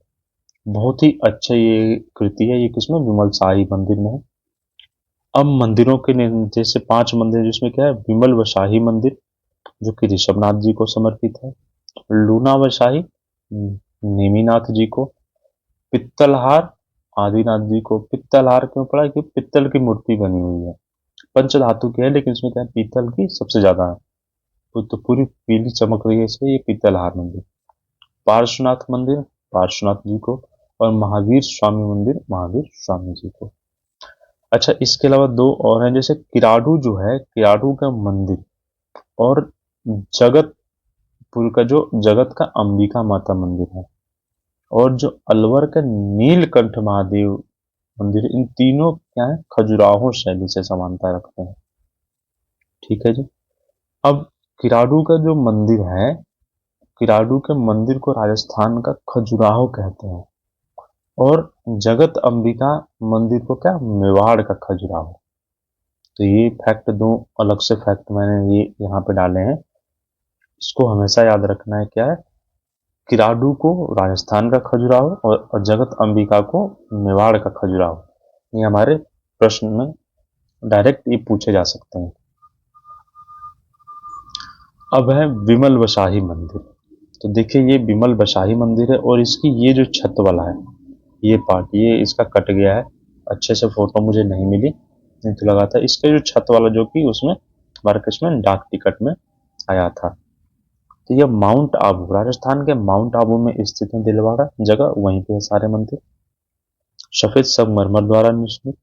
बहुत ही अच्छा ये कृति है। ये किसमें, विमल शाही मंदिर में है। अब मंदिरों के जैसे 5 मंदिर, जिसमें क्या है, विमल व शाही मंदिर जो कि ऋषभनाथ जी को समर्पित है, लूना व शाही नेमिनाथ जी को, पित्तलहार आदिनाथ जी को पित्तल हार क्यों पड़ा, कि पित्तल की मूर्ति बनी हुई है, पंचधातु की है लेकिन इसमें क्या है, पीतल की सबसे ज्यादा है, तो पूरी पीली चमक रही है, इसलिए ये पीतल हार मंदिर। पार्श्वनाथ मंदिर पार्श्वनाथ जी को, और महावीर स्वामी मंदिर महावीर स्वामी जी को। अच्छा, इसके अलावा दो और हैं, जैसे किराडू जो है, किराडू का मंदिर, और जगतपुर का जो जगत का अंबिका माता मंदिर है, और जो अलवर का नीलकंठ महादेव मंदिर, इन तीनों क्या है, खजुराहो शैली से समानता रखते हैं। ठीक है जी। अब किराडू का जो मंदिर है, किराडू के मंदिर को राजस्थान का खजुराहो कहते हैं, और जगत अंबिका मंदिर को क्या, मेवाड़ का खजुराहो। तो ये फैक्ट, दो अलग से फैक्ट मैंने ये यहाँ पे डाले हैं, इसको हमेशा याद रखना है। क्या है, किराडू को राजस्थान का खजुराहो, और जगत अंबिका को मेवाड़ का खजुराहो। ये हमारे प्रश्न में डायरेक्ट ये पूछे जा सकते हैं। अब है विमल वशाही मंदिर। तो देखिए, ये विमल वशाही मंदिर है, और इसकी ये जो छत वाला है, ये पार्ट, ये इसका कट गया है, अच्छे से फोटो मुझे नहीं मिली, नहीं तो लगा था इसका जो छत वाला, जो कि उसमें मार्केट में डाक टिकट में आया था। तो यह माउंट आबू, राजस्थान के माउंट आबू में स्थित है, दिलवाड़ा जगह, वहीं पे है सारे मंदिर, सफेद संगमरमर द्वारा निर्मित।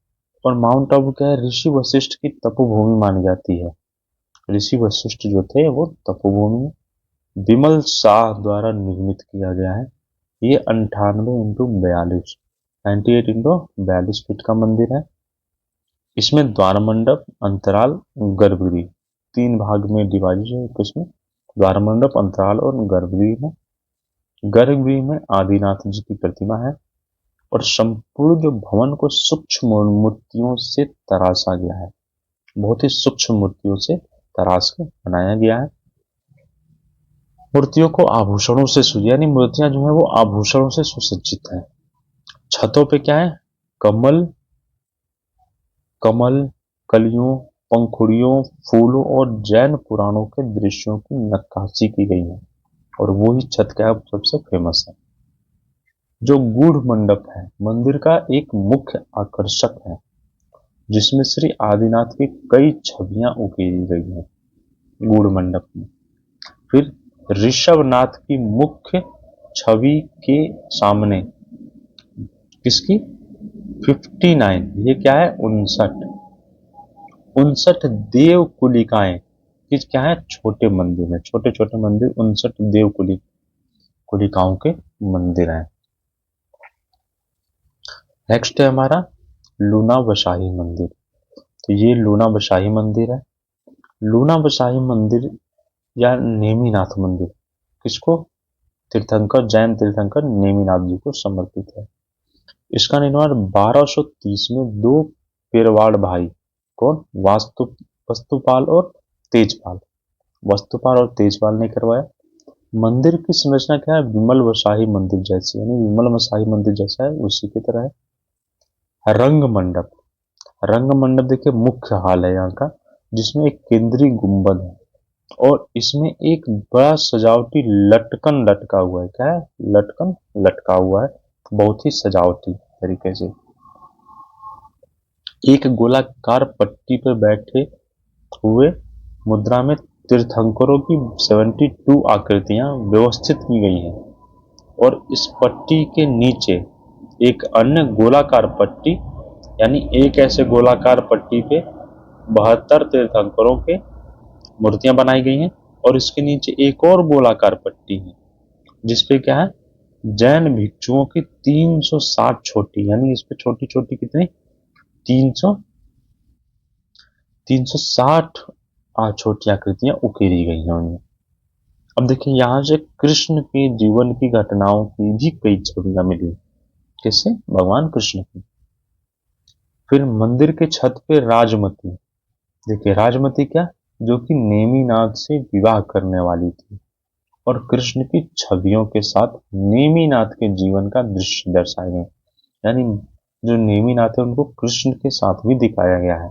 और माउंट आबू क्या है, ऋषि वशिष्ठ की तपोभूमि मानी जाती है। ऋषि वशिष्ठ जो थे वो तपोभूमि में विमल शाह द्वारा निर्मित किया गया है। ये 98x42, 98x42 फीट का मंदिर है। इसमें द्वार मंडप, अंतराल, गर्भगृह, तीन भाग में डिवाइड है। किसमें, द्वार मंडप, अंतराल और गर्भगृह में। गर्भगृह में आदिनाथ जी की प्रतिमा है, और संपूर्ण जो भवन को सूक्ष्म मूर्तियों से तराशा गया है, बहुत ही सूक्ष्म मूर्तियों से तराश के बनाया गया है। मूर्तियों को आभूषणों से यानी मूर्तियां जो है वो आभूषणों से सुसज्जित है। छतों पे क्या है, कमल कमल कलियों, पंखुड़ियों, फूलों और जैन पुराणों के दृश्यों की नक्काशी की गई है, और वो ही छत क्या है, सबसे फेमस है। जो गूढ़ मंडप है, मंदिर का एक मुख्य आकर्षक है, जिसमें श्री आदिनाथ की कई छवियां उकेरी गई हैं गूढ़ मंडप में। फिर ऋषभनाथ की मुख्य छवि के सामने, किसकी, 59, ये क्या है, 59 देव कुलिकाएं, किस क्या है, छोटे मंदिर है, छोटे छोटे मंदिर, 59 देव कुलिकाओं के मंदिर हैं। नेक्स्ट है हमारा लूना वशाही मंदिर। तो ये लूना वशाही मंदिर है। लूना वशाही मंदिर या नेमीनाथ मंदिर किसको, तीर्थंकर, जैन तीर्थंकर नेमीनाथ जी को समर्पित है। इसका निर्माण 1230 में दो पेरवाड़ भाई, कौन, वस्तुपाल और तेजपाल, वस्तुपाल और तेजपाल ने करवाया। मंदिर की संरचना क्या है, विमल वशाही मंदिर जैसी, यानी विमल वशाही मंदिर जैसा है, उसी की तरह है। रंग मंडप, रंग मंडप देखिए मुख्य हाल है यहाँ का, जिसमें एक केंद्रीय गुंबद है, और इसमें एक बड़ा सजावटी लटकन लटका हुआ है। क्या है, लटकन लटका हुआ है, बहुत ही सजावटी तरीके से। एक गोलाकार पट्टी पर बैठे हुए मुद्रा में तीर्थंकरों की 72 आकृतियां व्यवस्थित की गई हैं, और इस पट्टी के नीचे एक अन्य गोलाकार पट्टी, यानी एक ऐसे गोलाकार पट्टी पे 72 तीर्थंकरों के मूर्तियां बनाई गई हैं, और इसके नीचे एक और गोलाकार पट्टी है, जिसपे क्या है, जैन भिक्षुओं की 360 छोटी, यानी इस पे छोटी छोटी कितनी, 300 360 छोटी आकृतियां उकेरी गई हैं उनमें। अब देखिए, यहाँ से कृष्ण के जीवन की घटनाओं की भी कई छवियां मिली, किससे, भगवान कृष्ण की। फिर मंदिर के छत पे राजमती, देखिए राजमती क्या, जो कि नेमिनाथ से विवाह करने वाली थी, और कृष्ण की छवियों के साथ नेमिनाथ के जीवन का दृश्य दर्शाए गए, यानी जो नेमिनाथ है उनको कृष्ण के साथ भी दिखाया गया है,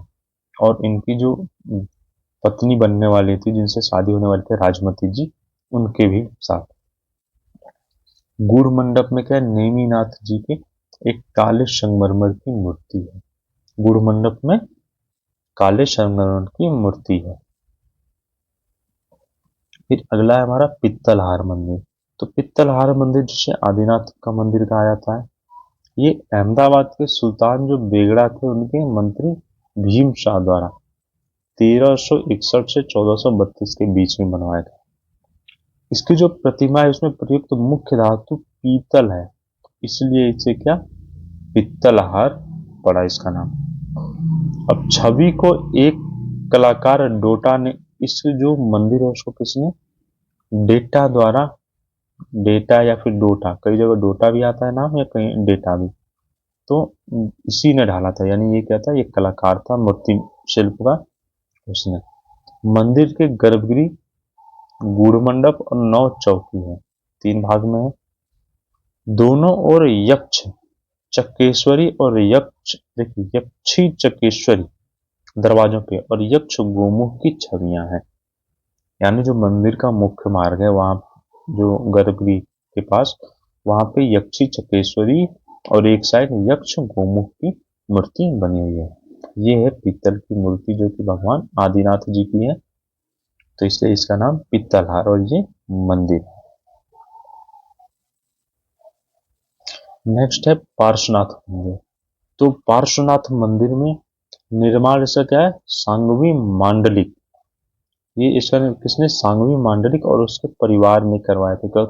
और इनकी जो पत्नी बनने वाली थी, जिनसे शादी होने वाली थी, राजमती जी, उनके भी साथ। गूढ़ मंडप में क्या है, नेमिनाथ जी के एक काले संगमरमर की मूर्ति है। गुड़ मंडप में काले संगमरमर की मूर्ति है। फिर अगला है हमारा पित्तलहार मंदिर। तो पित्तलहार मंदिर जिसे आदिनाथ का मंदिर कहा जाता है, ये अहमदाबाद के सुल्तान जो बेगड़ा थे उनके मंत्री भीम शाह द्वारा 1361 से 1432 के बीच में बनवाया था। इसकी जो प्रतिमा है उसमें प्रयुक्त मुख्य धातु पीतल है, इसलिए इसे क्या पित्तलहार पड़ा इसका नाम। अब छवि को एक कलाकार डोटा ने, इस जो मंदिर है उसको किसने डेटा द्वारा, डेटा या फिर डोटा, कई जगह डोटा भी आता है नाम या कहीं डेटा भी, तो इसी ने ढाला था। यानी ये क्या था, ये कलाकार था मूर्ति शिल्प का, उसने। मंदिर के गर्भगृह, गुड़ मंडप और 9 चौकी है, 3 भाग में है। दोनों ओर यक्ष चक्केश्वरी और यक्ष, देखिए यक्षी चक्केश्वरी दरवाजों पे और यक्ष गोमुख की छवियां हैं। यानी जो मंदिर का मुख्य मार्ग है वहां, जो गर्भगृह के पास, वहां पे यक्षी चक्केश्वरी और एक साइड यक्ष गोमुख की मूर्ति बनी हुई है। ये है पीतल की मूर्ति जो कि भगवान आदिनाथ जी की है, तो इसलिए इसका नाम पित्तलहार और ये मंदिर है। नेक्स्ट है पार्श्वनाथ मंदिर। तो पार्श्वनाथ मंदिर में निर्माण इसका क्या है, सांगवी मांडलिक। ये इसका किसने, सांगवी मांडलिक और उसके परिवार ने करवाया था,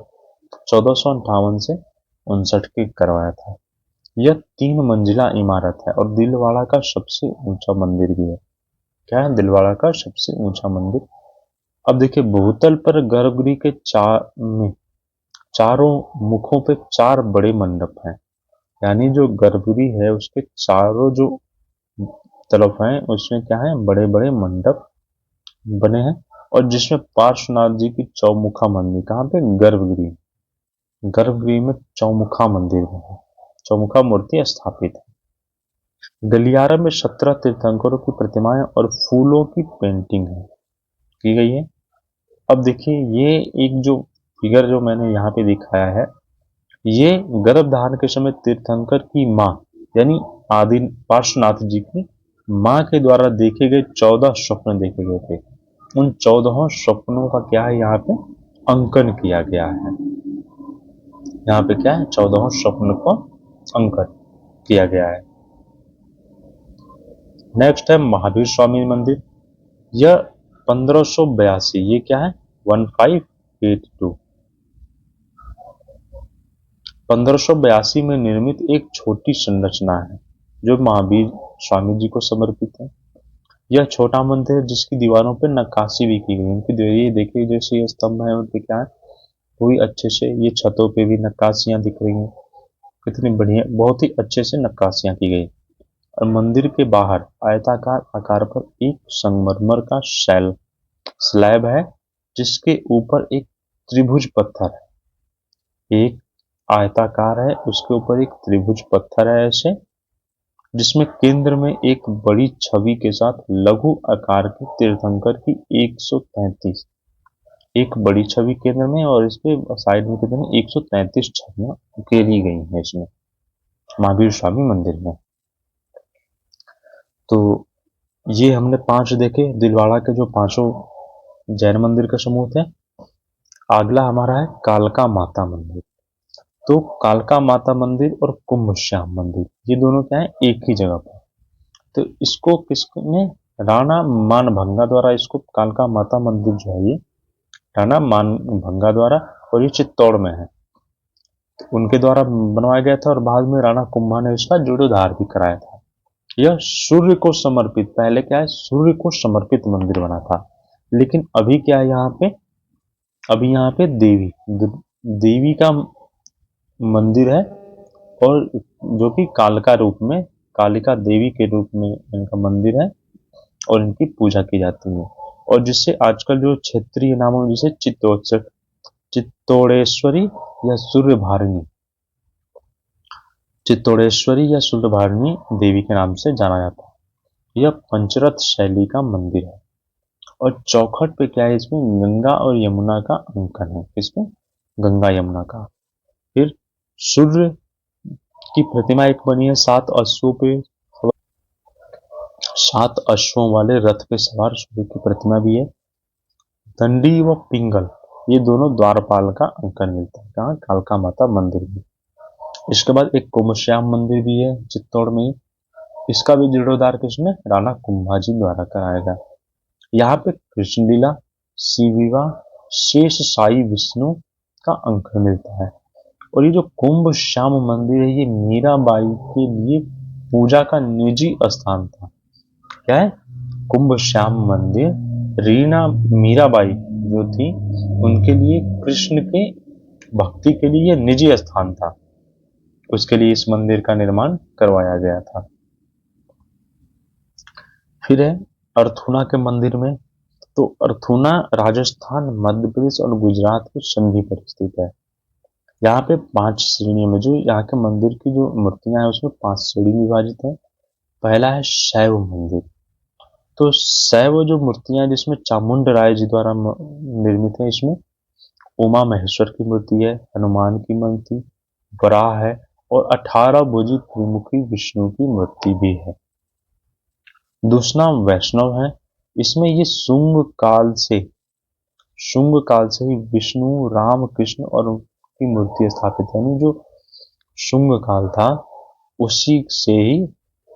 1458 से 59 के करवाया था। यह 3 मंजिला इमारत है और दिलवाड़ा का सबसे ऊंचा मंदिर भी है। क्या है, दिलवाड़ा का सबसे ऊंचा मंदिर। अब देखिए बहुतल पर गर्भगृह के चारों मुखों पे 4 बड़े मंडप हैं। यानी जो गर्भगृह है उसके चारों जो तरफ हैं उसमें क्या है, बड़े बड़े मंडप बने हैं। और जिसमें पार्श्वनाथ जी की चौमुखा मंदिर, कहाँ पे, गर्भगृह, गर्भगृह में चौमुखा मंदिर है, चौमुखा मूर्ति स्थापित है। गलियारा में 17 तीर्थंकरों की प्रतिमाएं और फूलों की पेंटिंग है, की गई है। अब देखिए ये एक जो फिगर जो मैंने यहाँ पे दिखाया है, ये गर्भ धारण के समय तीर्थंकर की माँ यानी आदि पार्श्वनाथ जी की माँ के द्वारा देखे गए 14 स्वप्न देखे गए थे। उन 14 स्वप्नों का क्या है, यहाँ पे अंकन किया गया है। यहाँ पे क्या है, 14 स्वप्न को अंकन किया गया है। नेक्स्ट है महावीर स्वामी मंदिर। यह 1582, ये क्या है, 1582, 1582 में निर्मित एक छोटी संरचना है जो महावीर स्वामी जी को समर्पित है। यह छोटा मंदिर है जिसकी दीवारों पर नक्काशी भी की गई। उनकी ये देखिए जैसे ये स्तंभ है उनपे क्या है, पूरी अच्छे से, ये छतों पे भी नक्काशियां दिख रही हैं, कितनी बढ़िया, बहुत ही अच्छे से नक्काशियां की गई। और मंदिर के बाहर आयताकार आकार पर एक संगमरमर का स्लैब है जिसके ऊपर एक त्रिभुज पत्थर है। एक आयताकार है, उसके ऊपर एक त्रिभुज पत्थर है ऐसे, जिसमें केंद्र में एक बड़ी छवि के साथ लघु आकार के तीर्थंकर की 133, एक बड़ी छवि केंद्र में और इसके साइड में कितने 133 छवियां उकेरी गई हैं इसमें, महावीर स्वामी मंदिर में। तो ये हमने 5 देखे दिलवाड़ा के जो 5 जैन मंदिर का समूह थे। अगला हमारा है कालका माता मंदिर। तो कालका माता मंदिर और कुंभ श्याम मंदिर, ये दोनों क्या है, एक ही जगह पर। तो इसको किसने, राणा मानभंगा द्वारा इसको कालका माता मंदिर जो है ये राणा मानभंगा द्वारा, और ये चित्तौड़ में है, उनके द्वारा बनवाया गया था। और बाद में राणा कुंभा ने इसका जीर्णोद्धार भी कराया था। यह सूर्य को समर्पित, पहले क्या है, सूर्य को समर्पित मंदिर बना था। लेकिन अभी क्या है यहाँ पे, अभी यहाँ पे देवी का मंदिर है, और जो कि कालिका रूप में, कालिका देवी के रूप में इनका मंदिर है और इनकी पूजा की जाती है। और जिससे आजकल जो क्षेत्रीय नामों जैसे चित्तौड़ेश्वरी या सूर्यभारिणी, चित्तौड़ेश्वरी या सूर्यभारिणी देवी के नाम से जाना जाता है। यह पंचरथ शैली का मंदिर है और चौखट पे क्या है, इसमें गंगा और यमुना का अंकन है, इसमें गंगा यमुना का। फिर सूर्य की प्रतिमा एक बनी है, 7 अश्वों वाले रथ पे सवार सूर्य की प्रतिमा भी है। दंडी व पिंगल ये दोनों द्वारपाल का अंकन मिलता है कहाँ, कालका माता मंदिर में। इसके बाद एक कुंभश्याम मंदिर भी है चित्तौड़ में। इसका भी जीर्णोद्धार किसने, राणा कुंभाजी द्वारा कराया गया। यहाँ पे कृष्ण लीला, शिव विवाह, शेष शाही विष्णु का अंकन मिलता है। और ये जो कुंभ श्याम मंदिर है, ये मीराबाई के लिए पूजा का निजी स्थान था। क्या है, कुंभ श्याम मंदिर रीना मीराबाई जो थी उनके लिए, कृष्ण के भक्ति के लिए निजी स्थान था, उसके लिए इस मंदिर का निर्माण करवाया गया था। फिर है अर्थुना के मंदिर में। तो अर्थुना राजस्थान, मध्य प्रदेश और गुजरात के संधि पर स्थित है। यहाँ पे 5 श्रेणियों में, जो यहाँ के मंदिर की जो मूर्तियां हैं उसमें 5 श्रेणी विभाजित है। पहला है शैव मंदिर। तो शैव जो मूर्तियां हैं जिसमें चामुंड राय जी द्वारा निर्मित है, इसमें उमा महेश्वर की मूर्ति है, हनुमान की मूर्ति, वराह है और 18 भुजी त्रिमुखी विष्णु की मूर्ति भी है। दूसरा वैष्णव है। इसमें ये शुंग काल से ही विष्णु, राम, कृष्ण और उनकी मूर्ति स्थापित है। यानी जो शुंग काल था उसी से ही,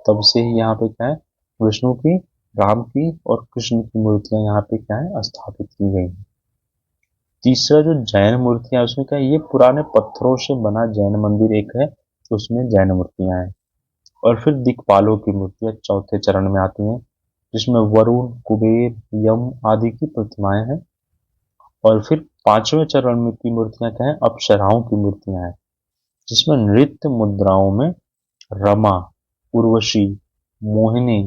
तब से ही यहाँ पे क्या है, विष्णु की, राम की और कृष्ण की मूर्तियां यहाँ पे क्या है, स्थापित की गई हैं। तीसरा जो जैन मूर्तियां, उसमें क्या है, ये पुराने पत्थरों से बना जैन मंदिर एक है, उसमें जैन मूर्तियां हैं। और फिर दिक्पालों की मूर्तियां चौथे चरण में आती हैं, जिसमें वरुण, कुबेर, यम आदि की प्रतिमाएं हैं। और फिर 5वें चरण में की मूर्तियां क्या है, अप्सराओं की मूर्तियां हैं, जिसमें नृत्य मुद्राओं में रमा, उर्वशी, मोहिनी,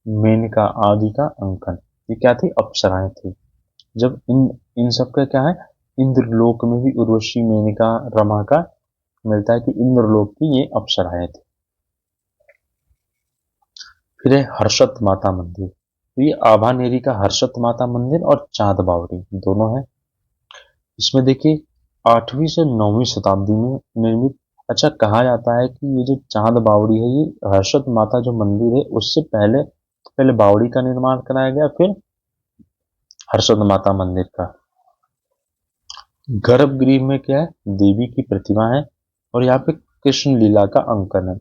मेनका आदि का अंकन, ये क्या थी, अप्सराएं थी। जब इन सब का क्या है, इंद्रलोक में भी उर्वशी, मेनका, रमा का मिलता है कि इंद्रलोक की ये अप्सराएं थी। फिर है हर्षत माता मंदिर। तो ये आभानेरी का हर्षत माता मंदिर और चांद बावड़ी दोनों है। इसमें देखिए 8वीं से 9वीं शताब्दी में निर्मित। अच्छा, कहा जाता है कि ये जो चांद बावड़ी है, ये हर्षद माता जो मंदिर है उससे पहले पहले बावड़ी का निर्माण कराया गया, फिर हर्षद माता मंदिर का। गर्भगृह में क्या है, देवी की प्रतिमा है और यहाँ पे कृष्ण लीला का अंकन है।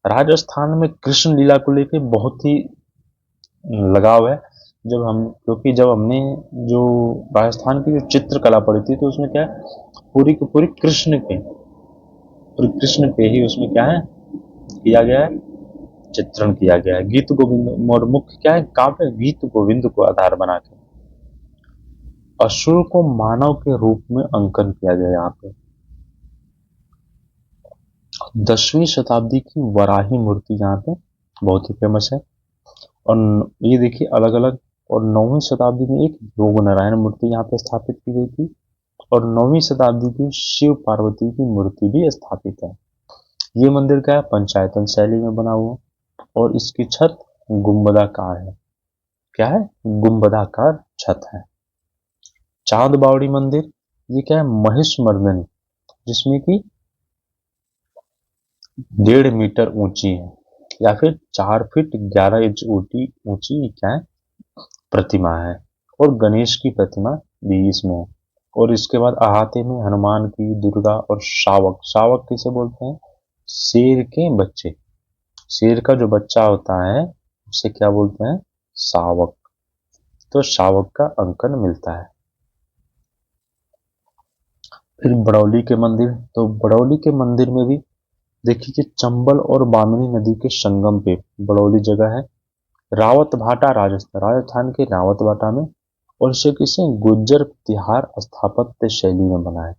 राजस्थान में कृष्ण लीला को लेकर बहुत ही लगाव है। क्योंकि जब हमने जो राजस्थान की जो चित्रकला पढ़ी थी, तो उसमें क्या है, पूरी की पूरी कृष्ण पे ही उसमें क्या है, किया गया है, चित्रण किया गया है। गीत गोविंद और मुख्य क्या है, काव्य गीत गोविंद को आधार बना के असुर को मानव के रूप में अंकन किया गया। यहाँ पे 10वीं शताब्दी की वराही मूर्ति यहाँ पे बहुत ही फेमस है। और ये देखिए अलग अलग। और 9वीं शताब्दी में एक योग नारायण मूर्ति यहाँ पे स्थापित की गई थी। और 9वीं शताब्दी की शिव पार्वती की मूर्ति भी स्थापित है। ये मंदिर क्या है, पंचायतन शैली में बना हुआ और इसकी छत गुंबदाकार है। क्या है, गुंबदाकार छत है। चांद बावड़ी मंदिर, ये क्या है, महिष मर्दनी, जिसमें कि 1.5 मीटर ऊंची है, या फिर 4 फीट 11 इंच ऊंची क्या है, प्रतिमा है। और गणेश की प्रतिमा भी इसमें है। और इसके बाद अहाते में हनुमान की, दुर्गा और शावक। शावक किसे बोलते हैं, शेर के बच्चे। शेर का जो बच्चा होता है उसे क्या बोलते हैं, शावक। तो शावक का अंकन मिलता है। फिर बड़ौली के मंदिर। तो बड़ौली के मंदिर में भी देखिए कि चंबल और बामनी नदी के संगम पे बड़ौली जगह है। रावत भाटा, राजस्थान के रावत भाटा में। और इसे किसे, गुर्जर प्रतिहार स्थापत्य शैली में बना है।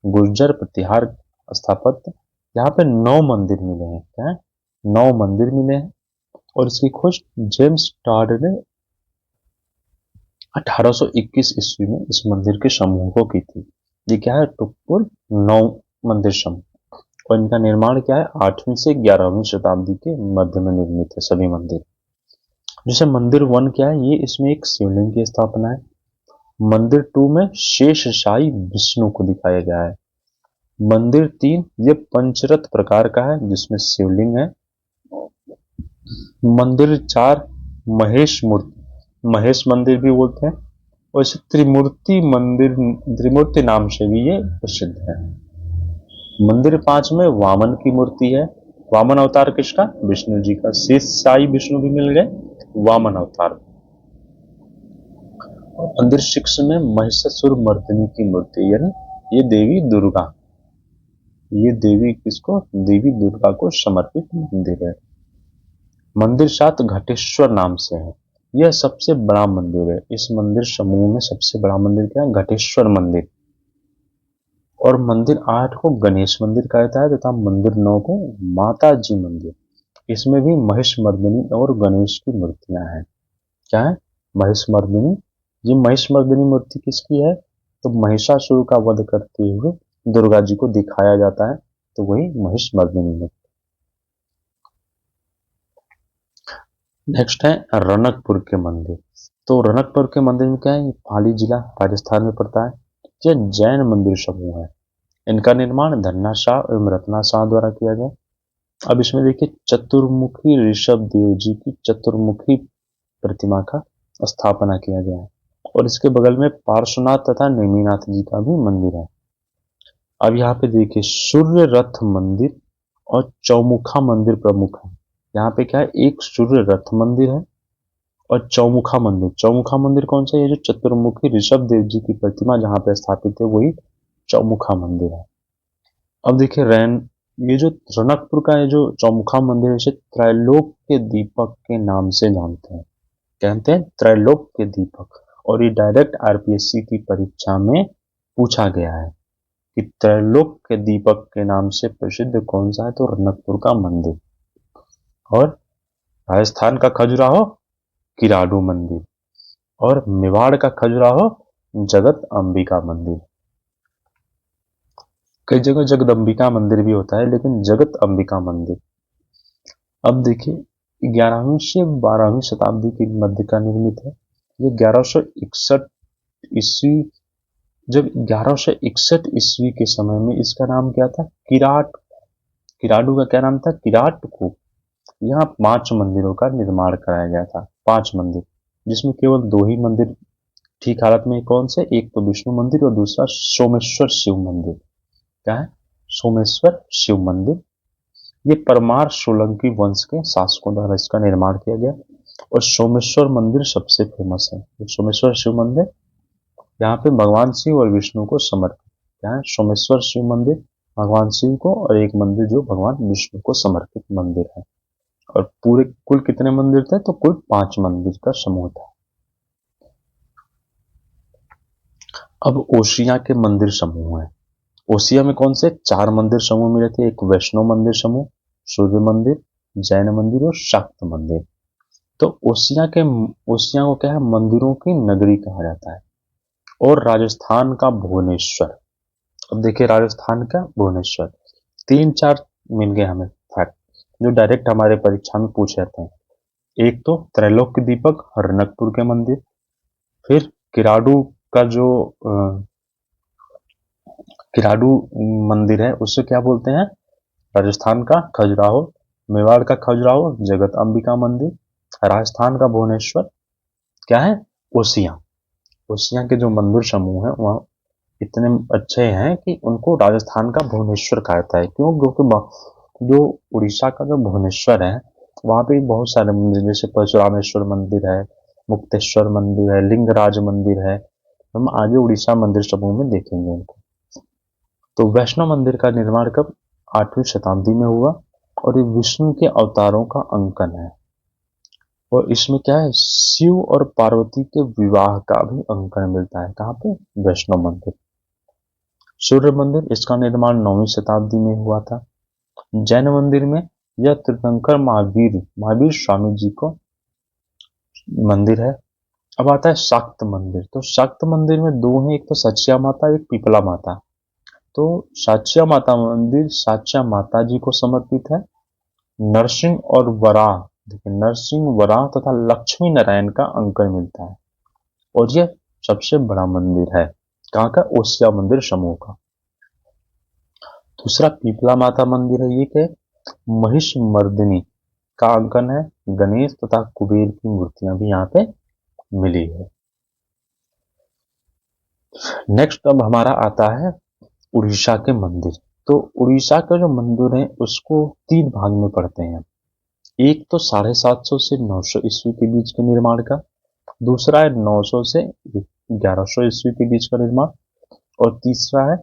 गुर्जर प्रतिहार स्थापत्य। यहाँ पे 9 मंदिर मिले हैं। क्या है, 9 मंदिर मिले हैं। और इसकी खोज जेम्स टॉड ने 1821 ईस्वी में इस मंदिर के समूह को की थी। ये क्या है, टुकपुर 9 मंदिर समूह। और इनका निर्माण क्या है, 8वीं से 11वीं शताब्दी के मध्य में निर्मित है सभी मंदिर। जैसे मंदिर 1 क्या है, ये इसमें एक शिवलिंग की स्थापना है। मंदिर 2 में शेष शाही विष्णु को दिखाया गया है। मंदिर 3 ये पंचरथ प्रकार का है जिसमें शिवलिंग है। मंदिर 4 महेश मंदिर भी बोलते हैं, और इसे त्रिमूर्ति नाम से भी ये प्रसिद्ध है। मंदिर 5 में वामन की मूर्ति है। वामन अवतार किसका? विष्णु जी का। शेष साई विष्णु भी मिल गए वामन अवतार। मंदिर 6 में महिषासुर मर्दिनी की मूर्ति, यानी ये देवी दुर्गा, ये देवी किसको? देवी दुर्गा को समर्पित मंदिर है। मंदिर 7 घटेश्वर नाम से है, यह सबसे बड़ा मंदिर है। इस मंदिर समूह में सबसे बड़ा मंदिर क्या है? घटेश्वर मंदिर। और मंदिर 8 को गणेश मंदिर कहता है तथा मंदिर 9 को माता जी मंदिर। इसमें भी महिष मर्दिनी और गणेश की मूर्तियां हैं। क्या है? महिष मर्दिनी। ये महिष मर्दिनी मूर्ति किसकी है? तो महिषासुर का वध करते हुए दुर्गा जी को दिखाया जाता है, तो वही महिष मर्दिनी है। नेक्स्ट है रनकपुर के मंदिर। तो रनकपुर के मंदिर में क्या है? पाली जिला राजस्थान में पड़ता है। ये जैन मंदिर समूह है। इनका निर्माण धन्ना शाह एवं रत्ना शाह द्वारा किया गया। अब इसमें देखिए चतुर्मुखी ऋषभ देव जी की चतुर्मुखी प्रतिमा का स्थापना किया गया है, और इसके बगल में पार्श्वनाथ तथा नेमिनाथ जी का भी मंदिर है। अब यहाँ पे देखिए सूर्य रथ मंदिर और चौमुखा मंदिर प्रमुख है। यहाँ पे क्या है? एक सूर्य रथ मंदिर है और चौमुखा मंदिर। चौमुखा मंदिर कौन सा? ये जो चतुर्मुखी ऋषभ देव जी की प्रतिमा जहाँ पे स्थापित है वही चौमुखा मंदिर है। अब देखिए ये जो रनकपुर का ये जो चौमुखा मंदिर है, इसे त्रैलोक के दीपक के नाम से जानते हैं। कहते हैं त्रैलोक के दीपक। और ये डायरेक्ट आरपीएससी की परीक्षा में पूछा गया है कि त्रैलोक के दीपक के नाम से प्रसिद्ध कौन सा है? तो रनकपुर का मंदिर। और राजस्थान का खजुराहो किराडू मंदिर, और मेवाड़ का खजुराहो जगत अंबिका मंदिर। कई जगह जगदम्बिका मंदिर भी होता है, लेकिन जगत अंबिका मंदिर। अब देखिए 11वीं से 12वीं शताब्दी के मध्य का निर्मित है। ये 1161 ईस्वी, जब 1161 ईस्वी के समय में इसका नाम क्या था? किराडू का क्या नाम था? किराटकूप। यहाँ 5 मंदिरों का निर्माण कराया गया था। 5 मंदिर, जिसमें केवल 2 ही मंदिर ठीक हालत में। कौन से? एक तो विष्णु मंदिर और दूसरा सोमेश्वर शिव मंदिर। क्या है? सोमेश्वर शिव मंदिर। ये परमार सोलंकी वंश के शासकों द्वारा इसका निर्माण किया गया, और सोमेश्वर मंदिर सबसे फेमस है। तो सोमेश्वर शिव मंदिर यहाँ पे भगवान शिव और विष्णु को समर्पित। क्या है? सोमेश्वर शिव मंदिर भगवान शिव को, और एक मंदिर जो भगवान विष्णु को समर्पित मंदिर है। और पूरे कुल कितने मंदिर थे? तो कुल 5 मंदिर का समूह था। अब ओशिया के मंदिर समूह है। ओसिया में कौन से? 4 मंदिर समूह मिले थे। एक वैष्णव मंदिर समूह, सूर्य मंदिर, जैन मंदिर और शाक्त मंदिर। तो ओसिया को क्या है? मंदिरों की नगरी कहा जाता है। और राजस्थान का भुवनेश्वर। अब देखिए राजस्थान का भुवनेश्वर 3-4 मिल गए हमें फैक्ट, जो डायरेक्ट हमारे परीक्षा में पूछे जाते हैं। एक तो त्रैलोक दीपक रनकपुर के मंदिर, फिर किराडू का जो किराडू मंदिर है उसे क्या बोलते हैं? राजस्थान का खजुराहो। मेवाड़ का खजुराहो जगत अंबिका मंदिर। राजस्थान का भुवनेश्वर क्या है? ओसिया। ओसिया के जो मंदिर समूह है वह इतने अच्छे हैं कि उनको राजस्थान का भुवनेश्वर कहा जाता है। क्यों? क्योंकि जो उड़ीसा का जो भुवनेश्वर है वहां पे बहुत सारे मंदिर, जैसे परशुरामेश्वर मंदिर है, मुक्तेश्वर मंदिर है, लिंगराज मंदिर है। हम आगे उड़ीसा मंदिर समूह में देखेंगे उनको। तो वैष्णव मंदिर का निर्माण कब? 8वीं शताब्दी में हुआ, और ये विष्णु के अवतारों का अंकन है। और इसमें क्या है? शिव और पार्वती के विवाह का भी अंकन मिलता है। कहाँ पे? वैष्णव मंदिर। सूर्य मंदिर, इसका निर्माण 9वीं शताब्दी में हुआ था। जैन मंदिर में यह तीर्थंकर महावीर स्वामी जी को मंदिर है। अब आता है शाक्त मंदिर। तो शाक्त मंदिर में 2 हैं, एक तो सचिया माता, एक पीपला माता। तो साचिया माता मंदिर साचिया माता जी को समर्पित है। नरसिंह और वराह, देखिए नरसिंह वराह तथा लक्ष्मी नारायण का अंकन मिलता है। और यह सबसे बड़ा मंदिर है। कहाँ का? ओसिया मंदिर समूह का। दूसरा पीपला माता मंदिर है, ये क्या है, महिषमर्दिनी का अंकन है, गणेश तथा कुबेर की मूर्तियां भी यहाँ पे मिली है। नेक्स्ट अब हमारा आता है उड़ीसा के मंदिर। तो उड़ीसा के जो मंदिर हैं उसको 3 भाग में पढ़ते हैं। एक तो 750 से 900 ईस्वी के बीच के निर्माण का, दूसरा है 900 से 1100 ईस्वी के बीच का निर्माण, और तीसरा है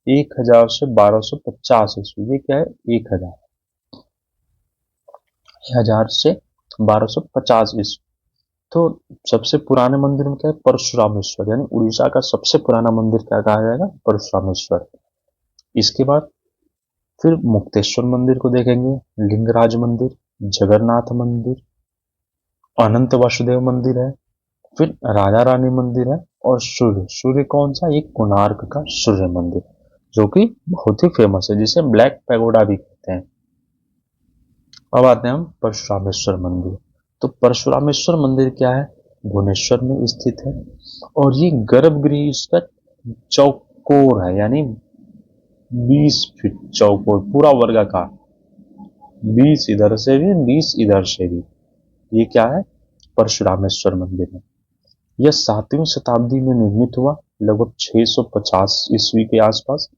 1000 से 1250 ईस्वी। ये क्या है, 1000 से 1250 ईस्वी। तो सबसे पुराने मंदिर में क्या है, परशुरामेश्वर, यानी उड़ीसा का सबसे पुराना मंदिर क्या कहा जाएगा, परशुरामेश्वर। इसके बाद फिर मुक्तेश्वर मंदिर को देखेंगे, लिंगराज मंदिर, जगन्नाथ मंदिर, अनंत वासुदेव मंदिर है, फिर राजा रानी मंदिर है, और सूर्य सूर्य कौन सा, ये कोणार्क का सूर्य मंदिर, जो कि बहुत ही फेमस है, जिसे ब्लैक पैगोडा भी कहते हैं। अब आते हैं हम परशुरामेश्वर मंदिर। तो परशुरामेश्वर मंदिर क्या है, भुवनेश्वर में स्थित है, और ये गर्भगृह इसका चौकोर है, यानी 20 फीट चौकोर, पूरा वर्गाकार, 20 इधर से भी 20 इधर से भी। ये क्या है, परशुरामेश्वर मंदिर है। यह 7वीं शताब्दी में निर्मित हुआ, लगभग 650 ईस्वी के आसपास।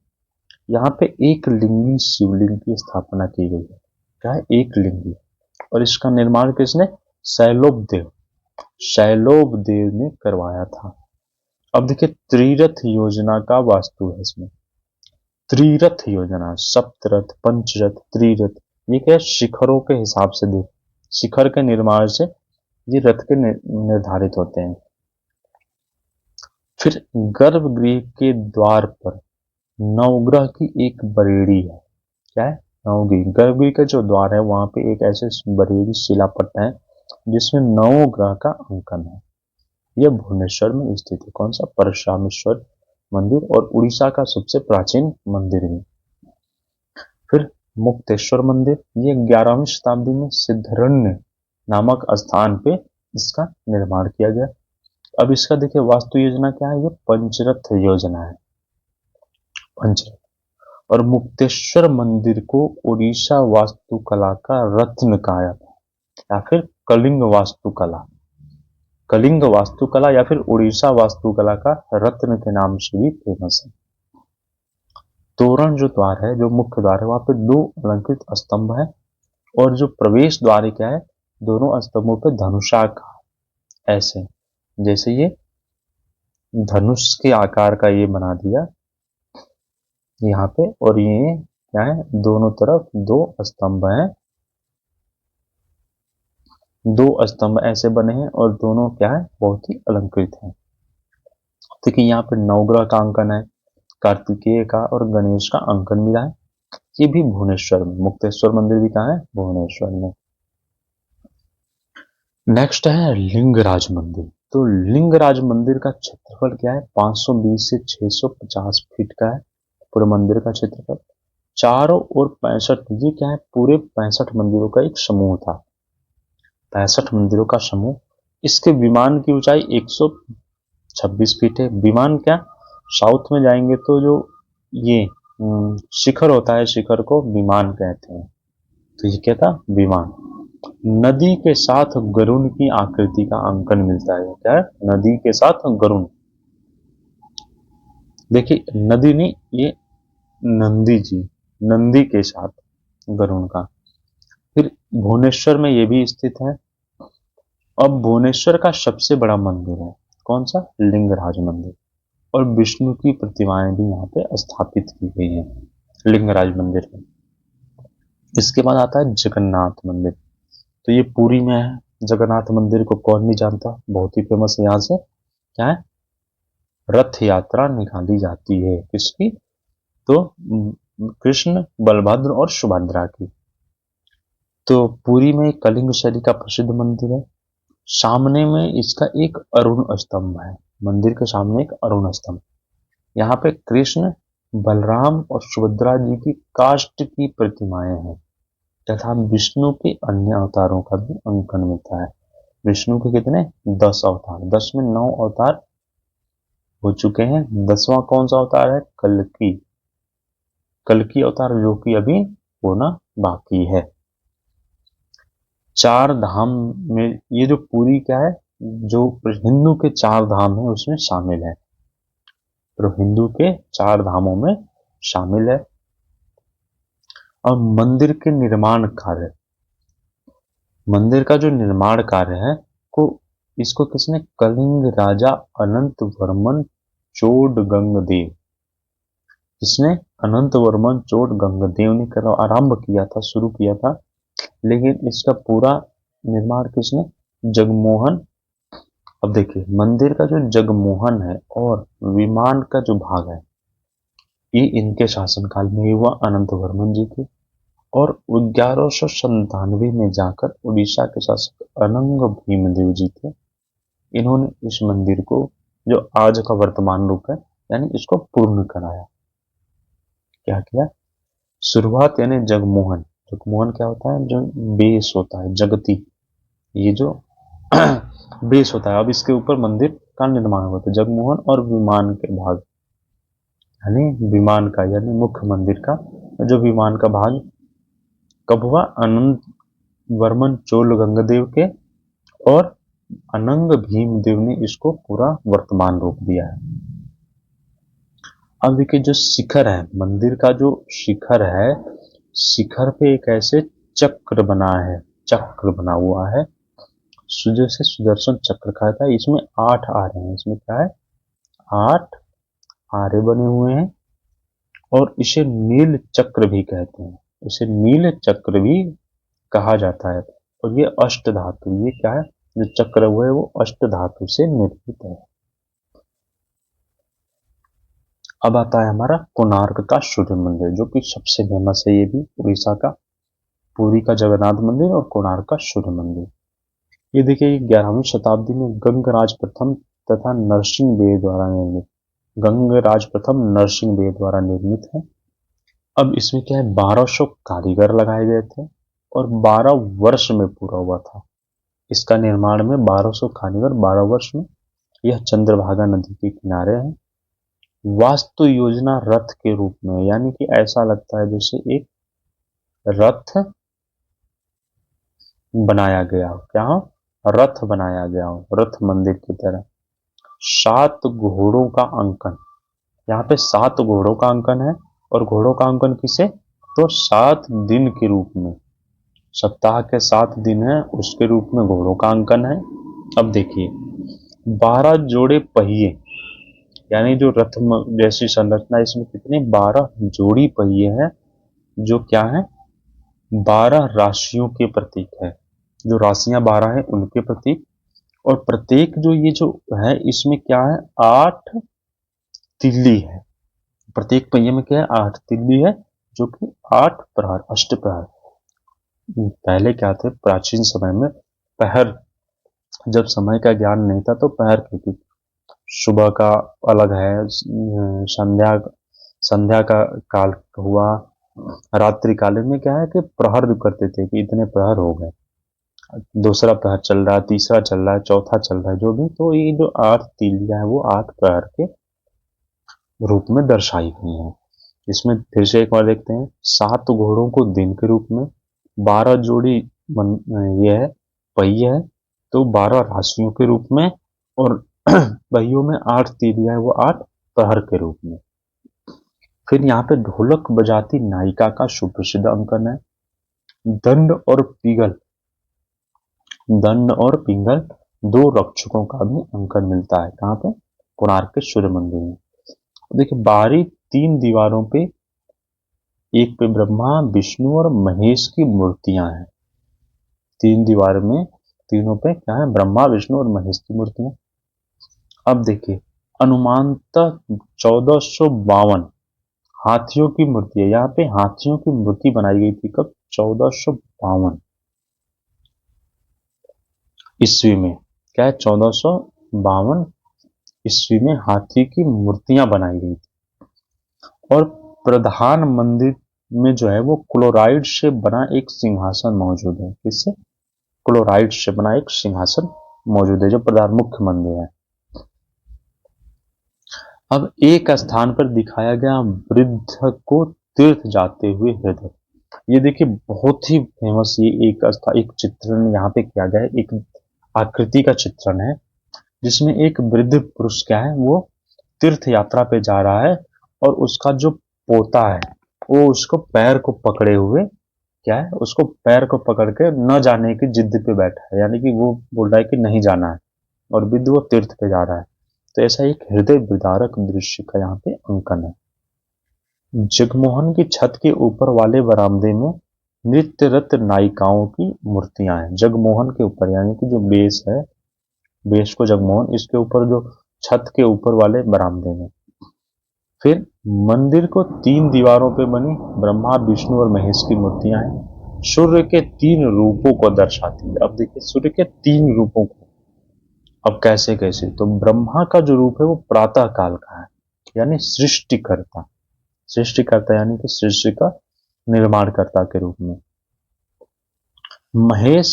यहाँ पे एक लिंगी शिवलिंग की स्थापना की गई है। क्या है, एक लिंगी, और इसका निर्माण किसने, शैलोब देव ने करवाया था। अब देखिए त्रिरथ योजना का वास्तु है इसमें। त्रिरथ योजना, सप्तरथ, पंचरथ, त्रिरथ, ये क्या है, शिखरों के हिसाब से देख, शिखर के निर्माण से ये रथ के निर्धारित होते हैं। फिर गर्भगृह के द्वार पर नवग्रह की एक बरेड़ी है। क्या है, नवग्रह, गर्भगृह का जो द्वार है वहां पे एक ऐसे बरेड़ी शिलापट्ट है जिसमें नवग्रह का अंकन है। यह भुवनेश्वर में स्थित है। कौन सा, परशुरामेश्वर मंदिर, और उड़ीसा का सबसे प्राचीन मंदिर भी। फिर मुक्तेश्वर मंदिर, ये 11वीं शताब्दी में सिद्धरण्य नामक स्थान पे इसका निर्माण किया गया। अब इसका देखिए वास्तु योजना क्या है, ये पंचरथ योजना है, पंचरथ। और मुक्तेश्वर मंदिर को उड़ीसा वास्तुकला का रत्न कहा जाता है, या फिर कलिंग वास्तुकला, कलिंग वास्तुकला या फिर उड़ीसा वास्तुकला का रत्न के नाम से भी फेमस है। तोरण जो द्वार है, जो मुख्य द्वार है, वहां पे 2 अलंकृत स्तंभ है, और जो प्रवेश द्वार है क्या है, दोनों स्तंभों पे धनुषाकार, ऐसे जैसे ये धनुष के आकार का ये बना दिया यहाँ पे, और ये क्या है, दोनों तरफ 2 स्तंभ हैं, 2 स्तंभ ऐसे बने हैं, और दोनों क्या है, बहुत ही अलंकृत हैं। देखिए यहाँ पे नवग्रह का अंकन है, कार्तिकेय का और गणेश का अंकन मिला है। ये भी भुवनेश्वर में, मुक्तेश्वर मंदिर भी कहाँ है, भुवनेश्वर में। नेक्स्ट है लिंगराज मंदिर। तो लिंगराज मंदिर का क्षेत्रफल क्या है, 520 से 650 फीट का है पूरे मंदिर का क्षेत्रफल। चारों ओर 65, ये क्या है, पूरे 65 मंदिरों का एक समूह था, 65 मंदिरों का समूह। इसके विमान की ऊंचाई 126 फीट है। विमान क्या, साउथ में जाएंगे तो जो ये शिखर होता है, शिखर को विमान कहते हैं। तो ये क्या था, विमान। नदी के साथ गरुड़ की आकृति का अंकन मिलता है। क्या है, नदी के साथ गरुड़, देखिए नदी नहीं, ये नंदी जी, नंदी के साथ गरुड़ का। फिर भुवनेश्वर में ये भी स्थित है। अब भुवनेश्वर का सबसे बड़ा मंदिर है कौन सा, लिंगराज मंदिर, और विष्णु की प्रतिमाएं भी यहाँ पे स्थापित की गई हैं लिंगराज मंदिर में। इसके बाद आता है जगन्नाथ मंदिर। तो ये पुरी में है। जगन्नाथ मंदिर को कौन नहीं जानता, बहुत ही फेमस है। यहाँ से क्या है, रथ यात्रा निकाली जाती है, किसकी, तो कृष्ण, बलभद्र और सुभद्रा की। तो पुरी में कलिंग शैली का प्रसिद्ध मंदिर है। सामने में इसका एक अरुण स्तंभ है, मंदिर के सामने एक अरुण स्तंभ। यहाँ पे कृष्ण, बलराम और सुभद्रा जी की काष्ठ की प्रतिमाएं हैं, तथा विष्णु के अन्य अवतारों का भी अंकन मिलता है। विष्णु के कितने, 10 अवतार, 10 में 9 अवतार हो चुके हैं। 10वां कौन सा अवतार है, कल्कि। कल्कि अवतार जो कि अभी होना बाकी है। चार धाम में ये जो पुरी क्या है, जो हिंदू के चार धाम है उसमें शामिल है, तो हिंदू के चार धामों में शामिल है। और मंदिर के निर्माण कार्य, मंदिर का जो निर्माण कार्य है को इसको किसने, कलिंग राजा अनंत वर्मन चोडगंगदेव, इसने अनंत वर्मन चोडगंगदेव ने आरंभ किया था, शुरू किया था। लेकिन इसका पूरा निर्माण किसने, जगमोहन। अब देखिए मंदिर का जो जगमोहन है और विमान का जो भाग है ये इनके शासनकाल में ही हुआ, अनंत वर्मन जी के। और 1197 में जाकर उड़ीसा के शासक अनंग भीमदेव जी थे, इन्होंने इस मंदिर को जो आज का वर्तमान रूप है यानी इसको पूर्ण कराया। क्या किया, शुरुआत यानी जगमोहन, जगमोहन क्या होता है, जो बेस होता है जगती, ये जो बेस होता है, अब इसके ऊपर मंदिर का निर्माण होता है। जगमोहन और विमान के भाग, यानी विमान का यानी मुख्य मंदिर का जो विमान का भाग कब हुआ, अनंत वर्मन चोल गंगदेव के, और अनंग भीमदेव ने इसको पूरा वर्तमान रूप दिया है। अब देखिए जो शिखर है, मंदिर का जो शिखर है, शिखर पे एक ऐसे चक्र बना है, चक्र बना हुआ है, जैसे सुदर्शन चक्र का था, इसमें 8 आरे हैं, इसमें क्या है, 8 आरे बने हुए हैं। और इसे नील चक्र भी कहते हैं, इसे नील चक्र भी कहा जाता है। और ये अष्ट धातु, ये क्या है, जो चक्र हुआ है वो अष्ट धातु से निर्मित है। अब आता है हमारा कोणार्क का सूर्य मंदिर, जो कि सबसे फेमस है, ये भी उड़ीसा का, पुरी का जगन्नाथ मंदिर और कोणार्क का सूर्य मंदिर। ये देखिए 11वीं शताब्दी में गंगराज प्रथम तथा नरसिंह देव द्वारा निर्मित, गंगराज प्रथम नरसिंह देव द्वारा निर्मित है। अब इसमें क्या है, 1200 कारीगर लगाए गए थे और 12 वर्ष में पूरा हुआ था। इसका निर्माण में 1200 कारीगर 12 वर्ष में। यह चंद्रभागा नदी के किनारे है। वास्तु योजना रथ के रूप में, यानी कि ऐसा लगता है जैसे एक रथ बनाया गया हो, क्या हो, रथ बनाया गया हो, रथ मंदिर की तरह। 7 घोड़ों का अंकन, यहाँ पे 7 घोड़ों का अंकन है। और घोड़ों का अंकन किसे, तो 7 दिन के रूप में, सप्ताह के 7 दिन है उसके रूप में घोड़ों का अंकन है। अब देखिए 12 जोड़े पहिए, यानी जो रथ जैसी संरचना, इसमें कितने, 12 जोड़ी पहिए हैं, जो क्या है, 12 राशियों के प्रतीक है, जो राशियां 12 है उनके प्रतीक। और प्रत्येक जो ये जो है इसमें क्या है, 8 तिल्ली है, प्रत्येक पहिए में क्या है, 8 तिल्ली है, जो कि 8 प्रहर, अष्ट प्रहर। पहले क्या थे, प्राचीन समय में पहर, जब समय का ज्ञान नहीं था तो पहर कहती, सुबह का अलग है, संध्या संध्या का काल हुआ, रात्रि कालीन में क्या है कि प्रहर करते थे कि इतने प्रहर हो गए, दूसरा प्रहर चल रहा है, तीसरा चल रहा है, चौथा चल रहा है, जो भी। तो ये जो 8 तीलियां है वो 8 प्रहर के रूप में दर्शाई गई हैं। इसमें फिर से एक बार देखते हैं, 7 घोड़ों को दिन के रूप में, 12 जोड़ी ये है पहिए है, तो 12 राशियों के रूप में, और पहियों में 8 तीलियां है वो 8 प्रहर के रूप में। फिर यहाँ पे ढोलक बजाती नायिका का सुप्रसिद्ध अंकन है। दंड और पिंगल, दंड और पिंगल 2 रक्षकों का भी अंकन मिलता है, कहाँ पे, कोणार्क के सूर्य मंदिर में। देखिए बाहरी 3 दीवारों पे, एक पे ब्रह्मा विष्णु और महेश की मूर्तियां हैं, 3 दीवार में, तीनों पे क्या है, ब्रह्मा विष्णु और महेश की मूर्तियां। अब देखिए अनुमानतः 1452 हाथियों की मूर्ति है, यहाँ पे हाथियों की मूर्ति बनाई गई थी, कब, 1452 ईस्वी में, क्या है, 1452 ईस्वी में हाथी की मूर्तियां बनाई गई थी। और प्रधान मंदिर में जो है वो क्लोराइड से बना एक सिंहासन मौजूद है, किससे, क्लोराइड से बना एक सिंहासन मौजूद है, जो प्रधान मुख्य मंदिर है। अब एक स्थान पर दिखाया गया वृद्ध को तीर्थ जाते हुए हृदय। ये देखिए बहुत ही फेमस ये एक चित्रण यहाँ पे किया गया है, एक आकृति का चित्रण है जिसमें एक वृद्ध पुरुष क्या है वो तीर्थ यात्रा पे जा रहा है और उसका जो पोता है वो उसको पैर को पकड़े हुए क्या है उसको पैर को पकड़ के न जाने की जिद पे बैठा है, यानी कि वो बोल रहा है कि नहीं जाना है और वृद्ध वो तीर्थ पे जा रहा है। तो ऐसा एक हृदय विदारक दृश्य का यहाँ पे अंकन है। जगमोहन की छत के ऊपर वाले बरामदे में नृत्यरत नायिकाओं की मूर्तियां हैं। जगमोहन के ऊपर यानी कि जो बेस है, बेस को जगमोहन, इसके ऊपर जो छत के ऊपर वाले बरामदे में। फिर मंदिर को 3 दीवारों पे बनी ब्रह्मा विष्णु और महेश की मूर्तियां हैं। सूर्य के 3 रूपों को दर्शाती है। अब देखिए सूर्य के 3 रूपों को, अब कैसे कैसे, तो ब्रह्मा का जो रूप है वो प्रातः काल का है, यानी सृष्टिकर्ता, सृष्टिकर्ता यानी कि सृष्टि का निर्माणकर्ता के रूप में। महेश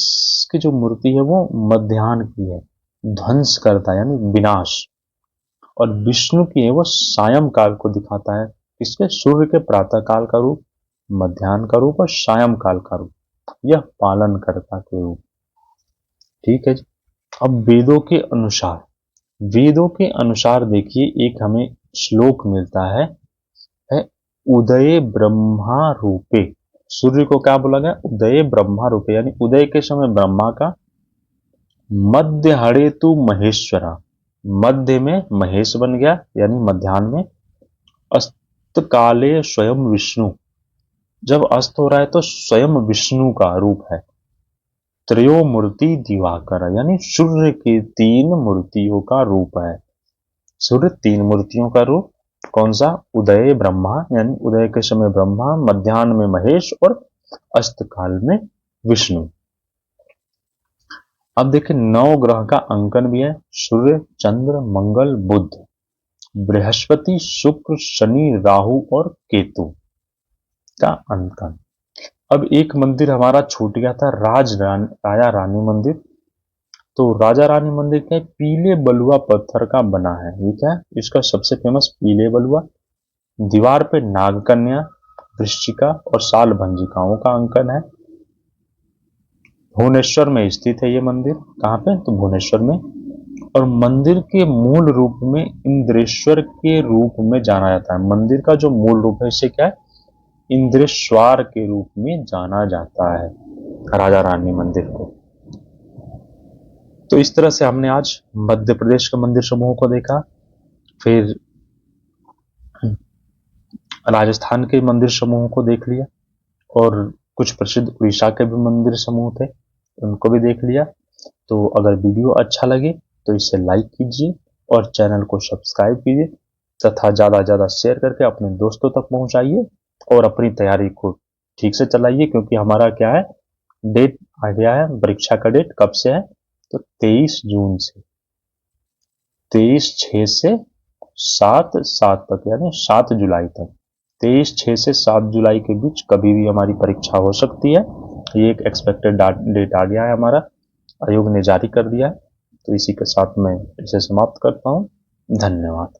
की जो मूर्ति है वो मध्याह्न की है, ध्वंस करता यानी विनाश। और विष्णु की है वो सायं काल को दिखाता है, किसके, सूर्य के प्रातः काल का रूप, मध्याह्न का रूप और सायं काल का रूप, यह पालनकर्ता के रूप। ठीक है जी। अब वेदों के अनुसार देखिए एक हमें श्लोक मिलता है उदय ब्रह्मा रूपे। सूर्य को क्या बोला गया, उदय ब्रह्मा रूपे, यानी उदय के समय ब्रह्मा का, मध्य हरे तु महेश्वरा, मध्य में महेश बन गया यानी मध्याह्न में, अस्त काले स्वयं विष्णु, जब अस्त हो रहा है तो स्वयं विष्णु का रूप है। त्रयो मूर्ति दिवाकर, यानी सूर्य की 3 मूर्तियों का रूप है। सूर्य 3 मूर्तियों का रूप, कौन सा, उदय ब्रह्मा यानी उदय के समय ब्रह्मा, मध्याह्न में महेश और अस्त काल में विष्णु। अब देखिए 9 ग्रह का अंकन भी है, सूर्य चंद्र मंगल बुध, बृहस्पति शुक्र शनि राहु और केतु का अंकन। अब एक मंदिर हमारा छूट गया था, राजा रानी मंदिर। तो राजा रानी मंदिर क्या है, पीले बलुआ पत्थर का बना है। ये क्या है, इसका सबसे फेमस पीले बलुआ। दीवार पे नागकन्या, वृश्चिका और साल भंजिकाओं का अंकन है। भुवनेश्वर में स्थित है ये मंदिर। कहाँ पे, तो भुवनेश्वर में। और मंदिर के मूल रूप में इंद्रेश्वर के रूप में जाना जाता है। मंदिर का जो मूल रूप है इसे क्या है, इंद्रेश्वर के रूप में जाना जाता है राजा रानी मंदिर को। तो इस तरह से हमने आज मध्य प्रदेश के मंदिर समूह को देखा, फिर राजस्थान के मंदिर समूह को देख लिया और कुछ प्रसिद्ध उड़ीसा के भी मंदिर समूह थे उनको भी देख लिया। तो अगर वीडियो अच्छा लगे तो इसे लाइक कीजिए और चैनल को सब्सक्राइब कीजिए तथा ज़्यादा से ज़्यादा शेयर करके अपने दोस्तों तक पहुंचाइए और अपनी तैयारी को ठीक से चलाइए, क्योंकि हमारा क्या है, डेट आ गया है, परीक्षा का डेट कब से है, तो 23 जून से 23/6 से 7/7 तक, यानी 7 जुलाई तक। 23/6 से 7 जुलाई के बीच कभी भी हमारी परीक्षा हो सकती है। ये एक एक्सपेक्टेड डेट आ गया है, हमारा आयोग ने जारी कर दिया है। तो इसी के साथ मैं इसे समाप्त करता हूँ। धन्यवाद।